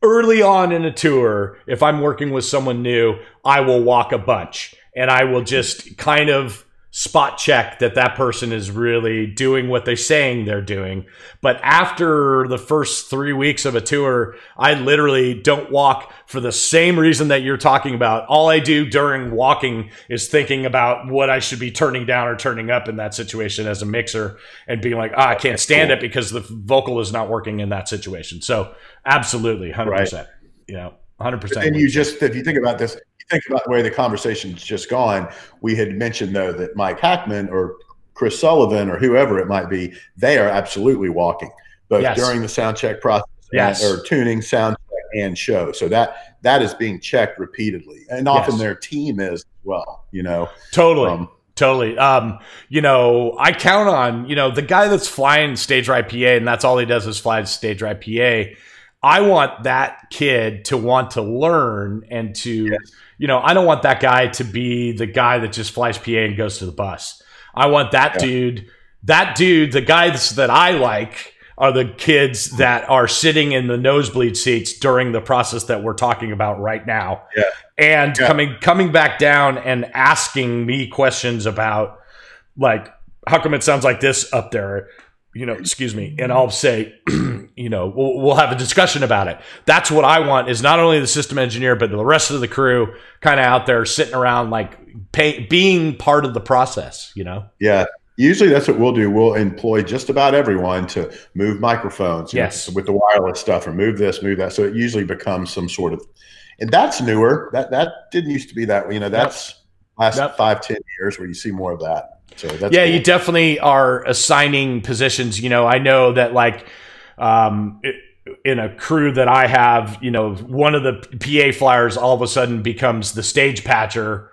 early on in a tour, if I'm working with someone new, I will walk a bunch and I will just kind of spot check that person is really doing what they're saying they're doing. But after the first 3 weeks of a tour, I literally don't walk for the same reason that you're talking about. All I do during walking is thinking about what I should be turning down or turning up in that situation as a mixer and being like, I can't stand it because the vocal is not working in that situation. So absolutely, 100%, 100%. And if you think about this, think about the way the conversation's just gone. We had mentioned, though, that Mike Hackman or Chris Sullivan or whoever it might be, they are absolutely walking, both during the sound check process or tuning, sound check, and show. So that is being checked repeatedly, and often their team is as well. Totally. Totally. I count on, the guy that's flying stage right PA and that's all he does is fly stage right PA. I want that kid to want to learn and to, I don't want that guy to be the guy that just flies PA and goes to the bus. I want that dude, the guys that I like are the kids that are sitting in the nosebleed seats during the process that we're talking about right now. Yeah. And coming back down and asking me questions about, like, how come it sounds like this up there? Excuse me. And I'll say, we'll have a discussion about it. That's what I want, is not only the system engineer, but the rest of the crew kind of out there sitting around, like being part of the process, Yeah. Usually that's what we'll do. We'll employ just about everyone to move microphones with the wireless stuff, or move this, move that. So it usually becomes some sort of, and that's newer. That didn't used to be that way. That's last 5-10 years where you see more of that. So that's cool. You definitely are assigning positions. I know that, like, in a crew that I have, one of the PA flyers all of a sudden becomes the stage patcher.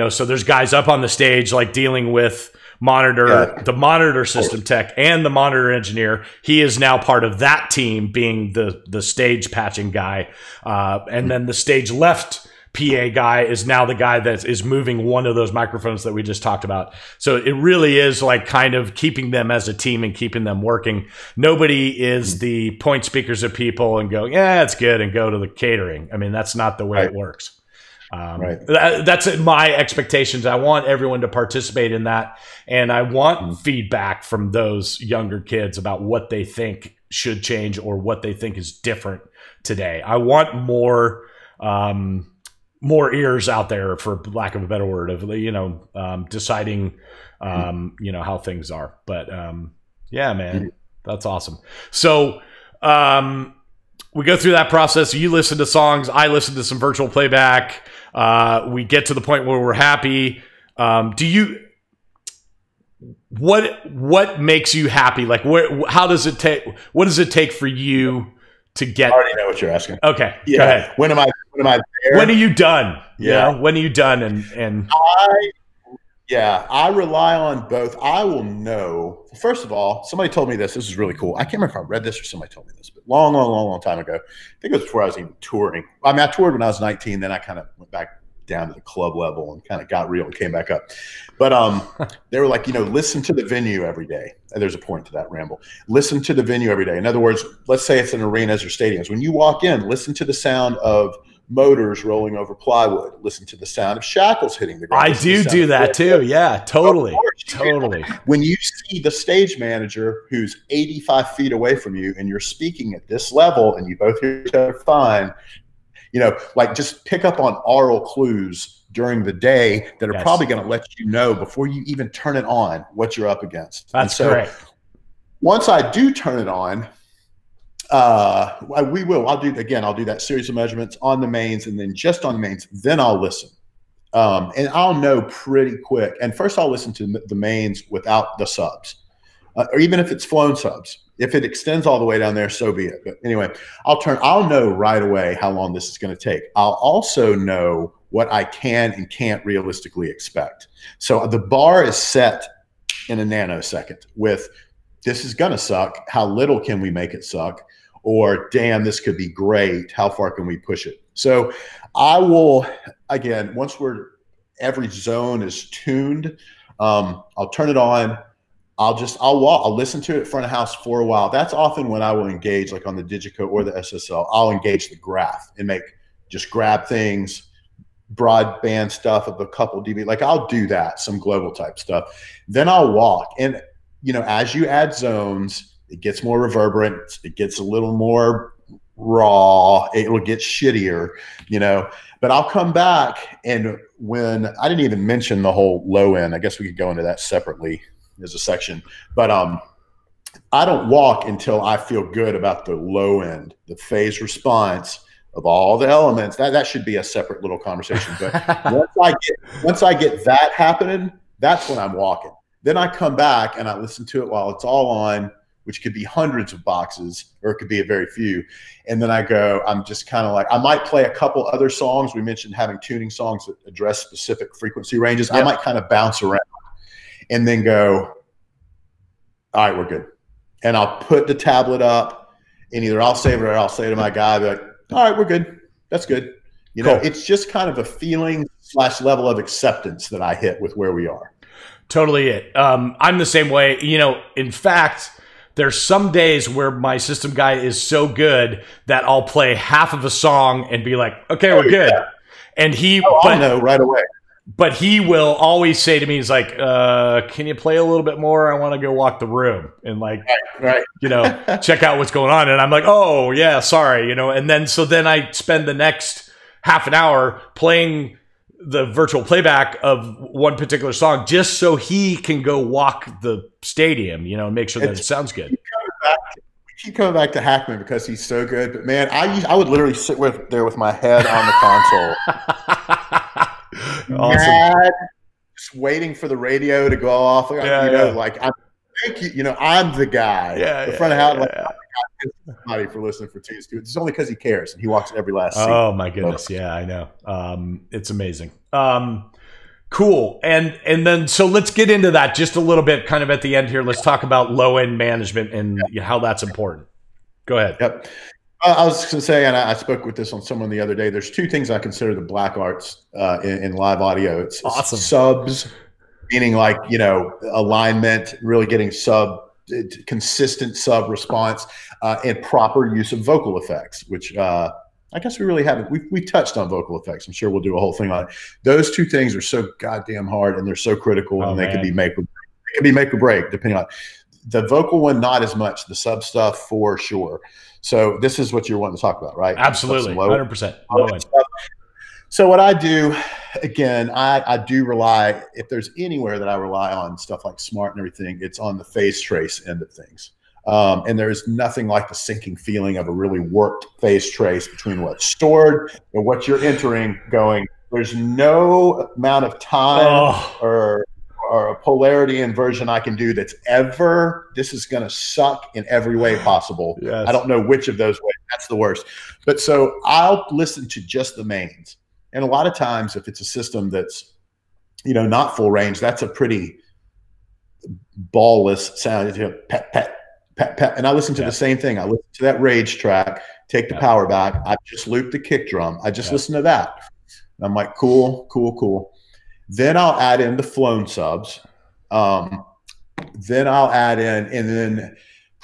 So there's guys up on the stage, like, dealing with the monitor system tech and the monitor engineer. He is now part of that team, being the stage patching guy. And then the stage left PA guy is now the guy that is moving one of those microphones that we just talked about. So it really is, like, kind of keeping them as a team and keeping them working. Nobody is the point speakers of people and go, yeah, it's good, and go to the catering. I mean, that's not the way it works. That's my expectations. I want everyone to participate in that, and I want feedback from those younger kids about what they think should change or what they think is different today. I want more ears out there, for lack of a better word, of deciding how things are. But yeah, man, that's awesome. So we go through that process. You listen to songs, I listen to some virtual playback. We get to the point where we're happy. What makes you happy? Like, how does it take? What does it take for you to get? I already know what you're asking. Okay, yeah. Go ahead. When am I there? When are you done? Yeah. When are you done? And I rely on both. I will know. First of all, somebody told me this. This is really cool. I can't remember if I read this or somebody told me this, but long time ago. I think it was before I was even touring. I mean, I toured when I was 19. Then I kind of went back down to the club level and kind of got real and came back up. But they were like, listen to the venue every day. And there's a point to that ramble. Listen to the venue every day. In other words, let's say it's in arenas or stadiums. When you walk in, listen to the sound of motors rolling over plywood. Listen to the sound of shackles hitting the ground. I do that too. Yeah, totally. Totally. When you see the stage manager who's 85 feet away from you and you're speaking at this level and you both hear each other fine, like, just pick up on oral clues during the day that are probably going to let you know before you even turn it on what you're up against. That's great. Once I do turn it on, I'll do that series of measurements on the mains, and then just on the mains, then I'll listen. And I'll know pretty quick. And first I'll listen to the mains without the subs, or even if it's flown subs. If it extends all the way down there, so be it. But anyway, I'll know right away how long this is going to take. I'll also know what I can and can't realistically expect. So the bar is set in a nanosecond with, this is going to suck. How little can we make it suck? Or, damn, this could be great. How far can we push it? So I will, again, once every zone is tuned, I'll turn it on. I'll listen to it front of house for a while. That's often when I will engage, like on the Digico or the SSL, I'll engage the graph and just grab things, broadband stuff of a couple dB. Like, I'll do that, some global type stuff. Then I'll walk. And, as you add zones, it gets more reverberant. It gets a little more raw. It will get shittier, but I'll come back. And when I didn't even mention the whole low end, I guess we could go into that separately as a section, but I don't walk until I feel good about the low end, the phase response of all the elements. That should be a separate little conversation. But once I get that happening, that's when I'm walking. Then I come back and I listen to it while it's all on. which could be hundreds of boxes, or it could be a very few. And then I go, I'm just kind of like, I might play a couple other songs. We mentioned having tuning songs that address specific frequency ranges. I might kind of bounce around and then go, all right, we're good. And I'll put the tablet up, and either I'll save it or I'll say to my guy, like, all right, we're good. That's good. You know, it's just kind of a feeling / level of acceptance that I hit with where we are. Totally it. I'm the same way. You know, in fact, there's some days where my system guy is so good that I'll play half of a song and be like, okay, we're good. Yeah. And he, I know right away. But he will always say to me, he's like, can you play a little bit more? I want to go walk the room and like, you know, check out what's going on. And I'm like, oh yeah, sorry. You know, and then, so then I spend the next half an hour playing the virtual playback of one particular song just so he can go walk the stadium, you know, and make sure that it sounds good. We keep coming back to Hackman because he's so good. But man, I would literally sit there with my head on the console. Awesome. Mad, just waiting for the radio to go off. Like I'm the guy. The front of house. Somebody for listening for Tuesday. It's only because he cares and he walks every last seat. Oh my goodness. Yeah, I know. It's amazing. Cool. And then, so let's get into that just a little bit kind of at the end here. Let's talk about low end management and how that's important. Go ahead. Yep. I was going to say, and I spoke with this on someone the other day, there's two things I consider the black arts in live audio. It's awesome. Subs, meaning like, you know, alignment, really getting consistent sub response, and proper use of vocal effects, which I guess we really haven't. We touched on vocal effects. I'm sure we'll do a whole thing on it. Those two things are so goddamn hard, and they're so critical, and they could be make or break depending on the vocal one. Not as much the sub stuff for sure. So this is what you're wanting to talk about, right? Absolutely, 100%. So what I do, again, I do rely, if there's anywhere that I rely on stuff like Smart and everything, it's on the phase trace end of things. And there's nothing like the syncing feeling of a really worked phase trace between what's stored and what you're entering going. There's no amount of time or a polarity inversion I can do this is going to suck in every way possible. Yes. I don't know which of those ways. That's the worst. But so I'll listen to just the mains. And a lot of times if it's a system that's, you know, not full range, that's a pretty ballless sound. You know, pet, pet, pet, pet. And I listen to the same thing. I listen to that rage track, take the power back. I just loop the kick drum. I just listen to that. And I'm like, cool, cool, cool. Then I'll add in the flown subs. Then I'll add in, and then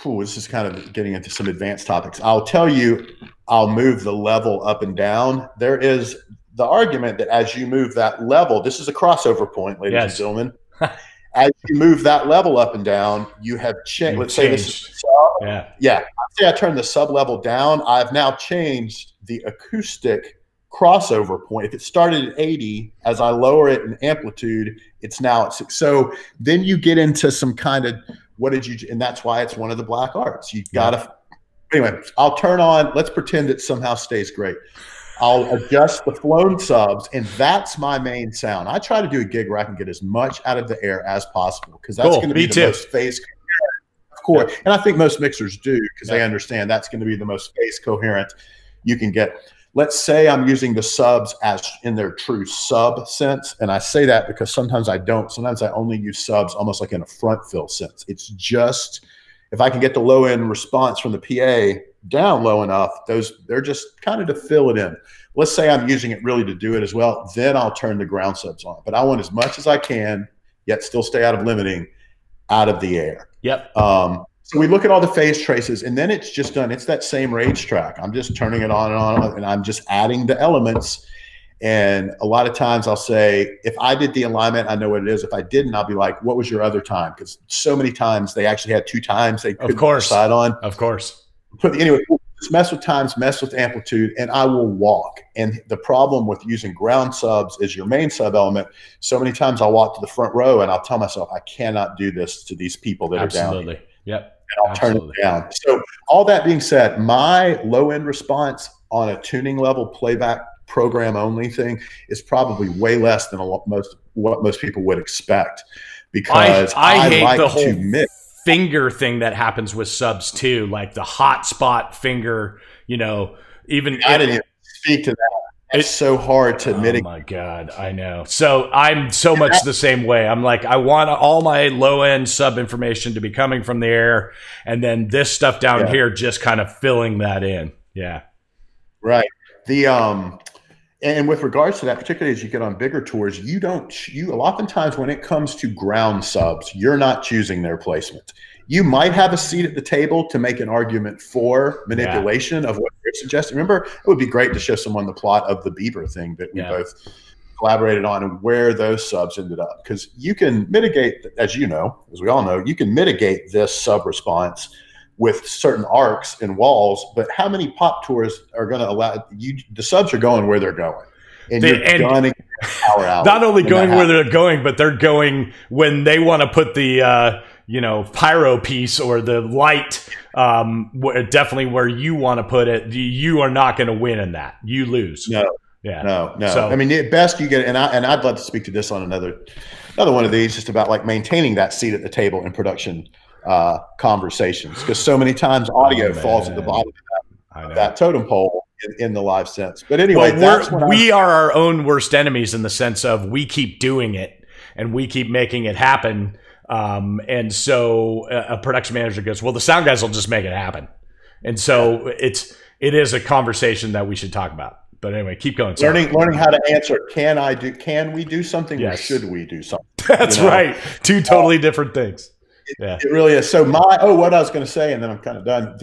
this is kind of getting into some advanced topics. I'll tell you, I'll move the level up and down. There is the argument that as you move that level, this is a crossover point, ladies and gentlemen. As you move that level up and down, you have changed. Let's say this is sub. Yeah. Let's say I turn the sub level down. I've now changed the acoustic crossover point. If it started at 80, as I lower it in amplitude, it's now at 6. So then you get into some kind of and that's why it's one of the black arts. You gotta anyway, I'll turn on, let's pretend it somehow stays great. I'll adjust the flown subs, and that's my main sound. I try to do a gig where I can get as much out of the air as possible, because that's going to be the most phase coherent, of course. And I think most mixers do, because they understand that's going to be the most phase coherent you can get. Let's say I'm using the subs as in their true sub sense. And I say that because sometimes I don't. Sometimes I only use subs almost like in a front fill sense. It's just, if I can get the low end response from the PA down low enough, they're just kind of to fill it in. Let's say I'm using it really to do it as well. Then I'll turn the ground subs on. But I want as much as I can, yet still stay out of limiting, out of the air. Yep. So we look at all the phase traces, and then it's just done. It's that same rage track. I'm just turning it on and on, and I'm just adding the elements. And a lot of times I'll say, if I did the alignment, I know what it is. If I didn't, I'll be like, what was your other time? Because so many times they actually had 2 times they couldn't decide on. Of course. But anyway, just mess with times, mess with amplitude, and I will walk. And the problem with using ground subs is your main sub element. So many times I'll walk to the front row and I'll tell myself, I cannot do this to these people that are down here. Yep. And I'll turn it down. So all that being said, my low end response on a tuning level playback program only thing is probably way less than what most people would expect, because I like to mix. finger thing that happens with subs too, like the hotspot finger, you know, even I didn't even speak to that. It's so hard to mitigate. Oh my God, I know. So I'm so much the same way. I'm like, I want all my low end sub information to be coming from the air, and then this stuff down here just kind of filling that in. Yeah. Right. And with regards to that, particularly as you get on bigger tours, you oftentimes when it comes to ground subs, you're not choosing their placement. You might have a seat at the table to make an argument for manipulation of what you're suggesting. Remember, it would be great to show someone the plot of the Bieber thing that we both collaborated on and where those subs ended up. Because you can mitigate, as you know, as we all know, you can mitigate this sub response with certain arcs and walls, but how many pop tours are going to allow you? The subs are going where they're going, and you're going to get power out. Not only going where they're going, but they're going when they want to put the pyro piece or the light. Definitely where you want to put it. You are not going to win in that. You lose. No. So, I mean, at best you get, and I'd love to speak to this on another one of these, just about like maintaining that seat at the table in production conversations, because so many times audio falls at the bottom of that totem pole in the live sense. But anyway, we are our own worst enemies in the sense of we keep doing it and we keep making it happen. And so a production manager goes, well, the sound guys will just make it happen. And so it is a conversation that we should talk about. But anyway, keep going. Learning how to answer. Can we do something? Or should we do something? That's right. Two totally different things. It really is. So what I was going to say, and then I'm kind of done.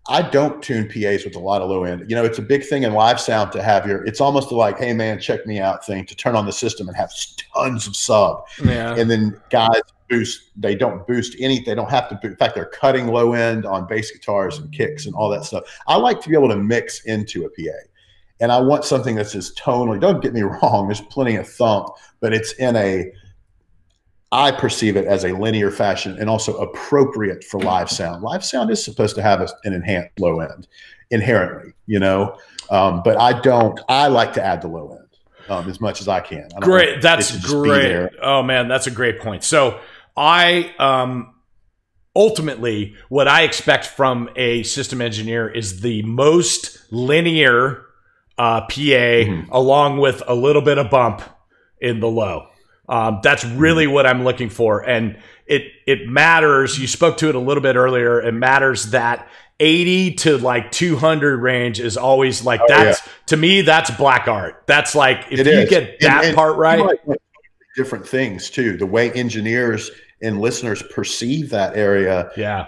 I don't tune PAs with a lot of low end. You know, it's a big thing in live sound to have it's almost like, hey man, check me out thing, to turn on the system and have tons of sub. Yeah. And then guys they don't boost anything. They don't have to in fact, they're cutting low end on bass guitars and kicks and all that stuff. I like to be able to mix into a PA. And I want something that's just tonally, don't get me wrong, there's plenty of thump, but it's I perceive it as a linear fashion and also appropriate for live sound. Live sound is supposed to have an enhanced low end inherently, but I like to add the low end as much as I can. Great. That's great. Oh man, that's a great point. So ultimately what I expect from a system engineer is the most linear PA along with a little bit of bump in the low. That's really what I'm looking for. And it matters. You spoke to it a little bit earlier. It matters that 80 to like 200 range is always like, to me, that's black art. That's like, if you get that part right. Different things too. The way engineers and listeners perceive that area. Yeah.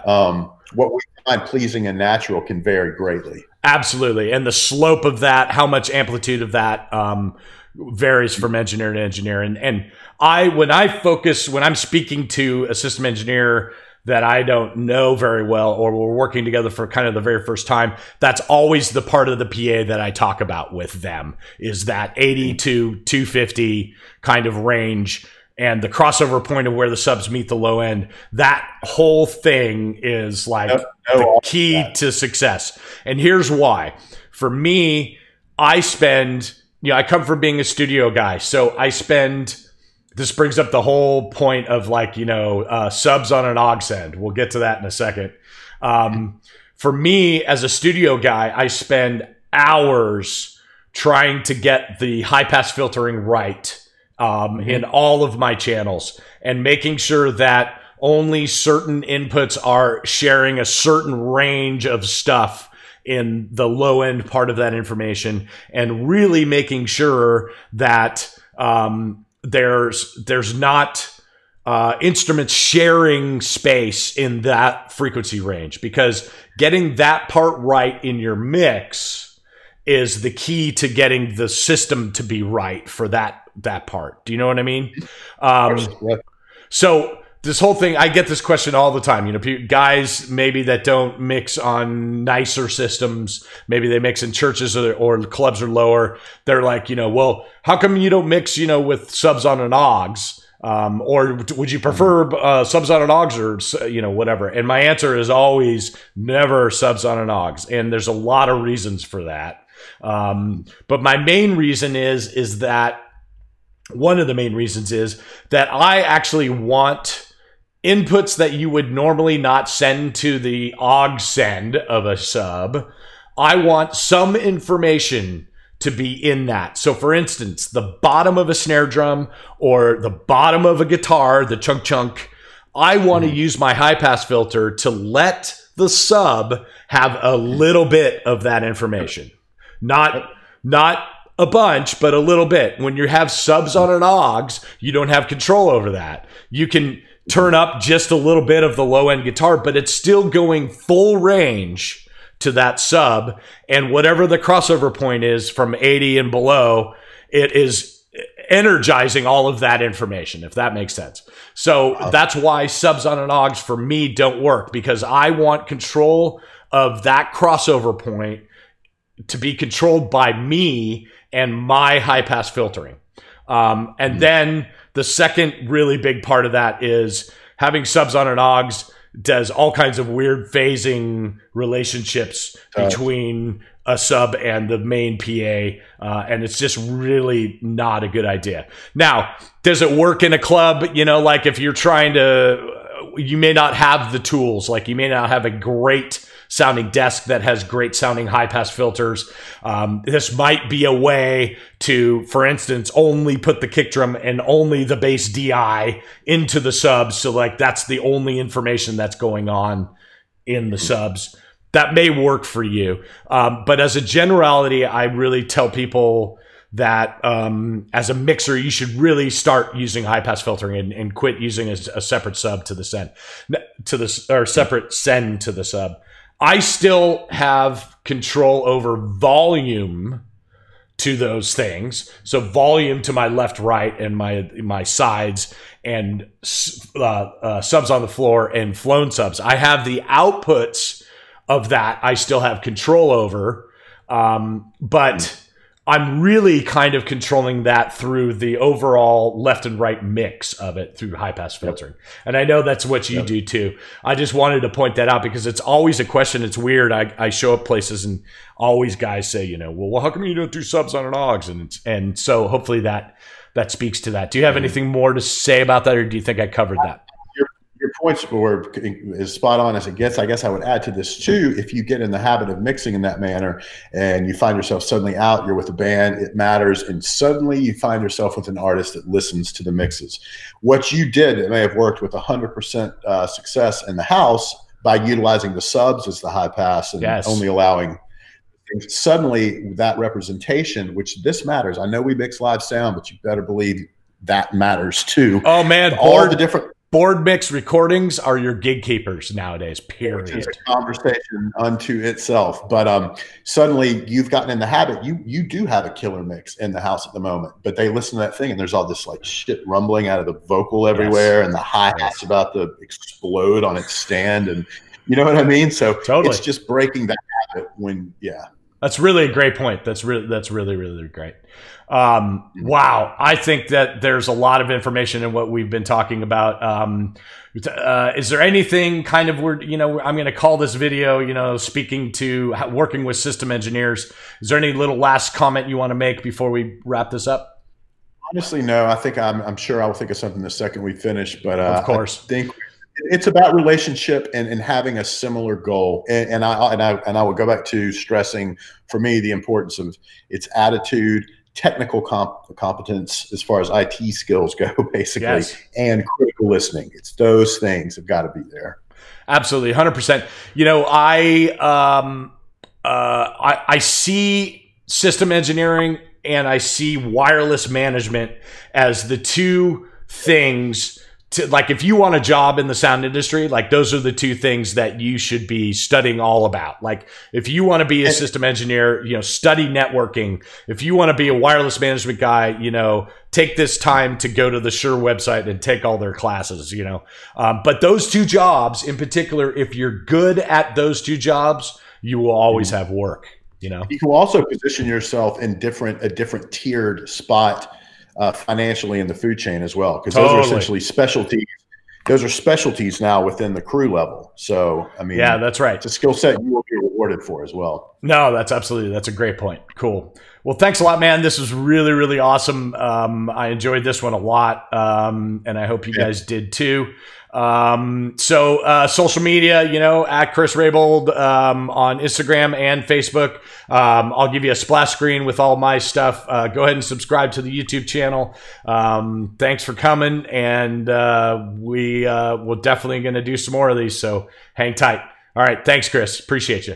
What we find pleasing and natural can vary greatly. Absolutely. And the slope of that, how much amplitude of that, varies from engineer to engineer. And when I'm speaking to a system engineer that I don't know very well, or we're working together for kind of the very first time, that's always the part of the PA that I talk about with them, is that 80 to 250 kind of range and the crossover point of where the subs meet the low end. That whole thing is like the key to success. And here's why. For me, I come from being a studio guy. So this brings up the whole point of like, subs on an aux end. We'll get to that in a second. For me as a studio guy, I spend hours trying to get the high pass filtering right in all of my channels and making sure that only certain inputs are sharing a certain range of stuff in the low end part of that information, and really making sure that there's not instruments sharing space in that frequency range, because getting that part right in your mix is the key to getting the system to be right for that part. Do you know what I mean? So this whole thing, I get this question all the time. Guys maybe that don't mix on nicer systems, maybe they mix in churches or clubs or lower. They're like, well, how come you don't mix, with subs on an aux? Or would you prefer subs on an aux or, whatever? And my answer is always never subs on an aux. And there's a lot of reasons for that. But my main reason is that one of the main reasons is that I actually want inputs that you would normally not send to the aux send of a sub. I want some information to be in that. So for instance, the bottom of a snare drum or the bottom of a guitar, the chunk chunk, I want to use my high pass filter to let the sub have a little bit of that information. Not a bunch, but a little bit. When you have subs on an aux, you don't have control over that. You can turn up just a little bit of the low end guitar, but it's still going full range to that sub, and whatever the crossover point is from 80 and below, it is energizing all of that information, if that makes sense. So that's why subs on an aux for me don't work, because I want control of that crossover point to be controlled by me and my high pass filtering. And then the second really big part of that is having subs on an aux does all kinds of weird phasing relationships between a sub and the main PA, and it's just really not a good idea. Now, does it work in a club? You know, like if you're trying to, you may not have the tools, like you may not have a great sounding desk that has great sounding high pass filters. This might be a way to, for instance, only put the kick drum and only the bass DI into the subs. So like that's the only information that's going on in the subs. That may work for you. But as a generality, I really tell people that as a mixer, you should really start using high pass filtering and quit using a separate sub to the send, or separate send to the sub. I still have control over volume to those things. So volume to my left, right, and my sides, and subs on the floor and flown subs. I have the outputs of that I still have control over, but I'm really kind of controlling that through the overall left and right mix of it through high pass filtering. And I know that's what you do too. I just wanted to point that out because it's always a question. It's weird. I show up places and always guys say, you know, well, how come you don't do subs on an aux? And so hopefully that speaks to that. Do you have anything more to say about that, or do you think I covered that? Your points were as spot on as it gets. I guess I would add to this too. If you get in the habit of mixing in that manner and you find yourself suddenly out, you're with a band, it matters, and suddenly you find yourself with an artist that listens to the mixes. What you did, it may have worked with 100% success in the house by utilizing the subs as the high pass and only allowing things. Suddenly that representation, which this matters. I know we mix live sound, but you better believe that matters too. Oh man, all the different board mix recordings are your gig keepers nowadays, period. It's a conversation unto itself. But suddenly you've gotten in the habit. You do have a killer mix in the house at the moment, but they listen to that thing and there's all this like shit rumbling out of the vocal everywhere, and the hi-hat's about to explode on its stand, and you know what I mean? So it's just breaking that habit when, That's really a great point. That's really, really great. Wow. I think that there's a lot of information in what we've been talking about. Is there anything kind of I'm going to call this video, speaking to working with system engineers. Is there any little last comment you want to make before we wrap this up? Honestly, no. I think I'm sure I'll think of something the second we finish, but of course. I think it's about relationship and having a similar goal. And I will go back to stressing for me the importance of its attitude, technical competence as far as IT skills go, basically, and critical listening. It's those things have got to be there. Absolutely, 100%. I see system engineering and I see wireless management as the two things. Like if you want a job in the sound industry, like those are the two things that you should be studying all about. Like if you want to be a system engineer, study networking. If you want to be a wireless management guy, take this time to go to the Shure website and take all their classes, But those two jobs in particular, if you're good at those two jobs, you will always have work, You can also position yourself in a different tiered spot financially in the food chain as well, because those are essentially specialties. Those are specialties now within the crew level. So, I mean, yeah, that's right. It's a skill set you will be rewarded rewarded for as well. No, that's a great point. Cool. Well, thanks a lot, man. This was really, really awesome. I enjoyed this one a lot. And I hope you guys did too. Social media, you know, at Chris Rabold, on Instagram and Facebook. I'll give you a splash screen with all my stuff. Go ahead and subscribe to the YouTube channel. Thanks for coming. And, we're definitely going to do some more of these. So hang tight. All right. Thanks, Chris. Appreciate you.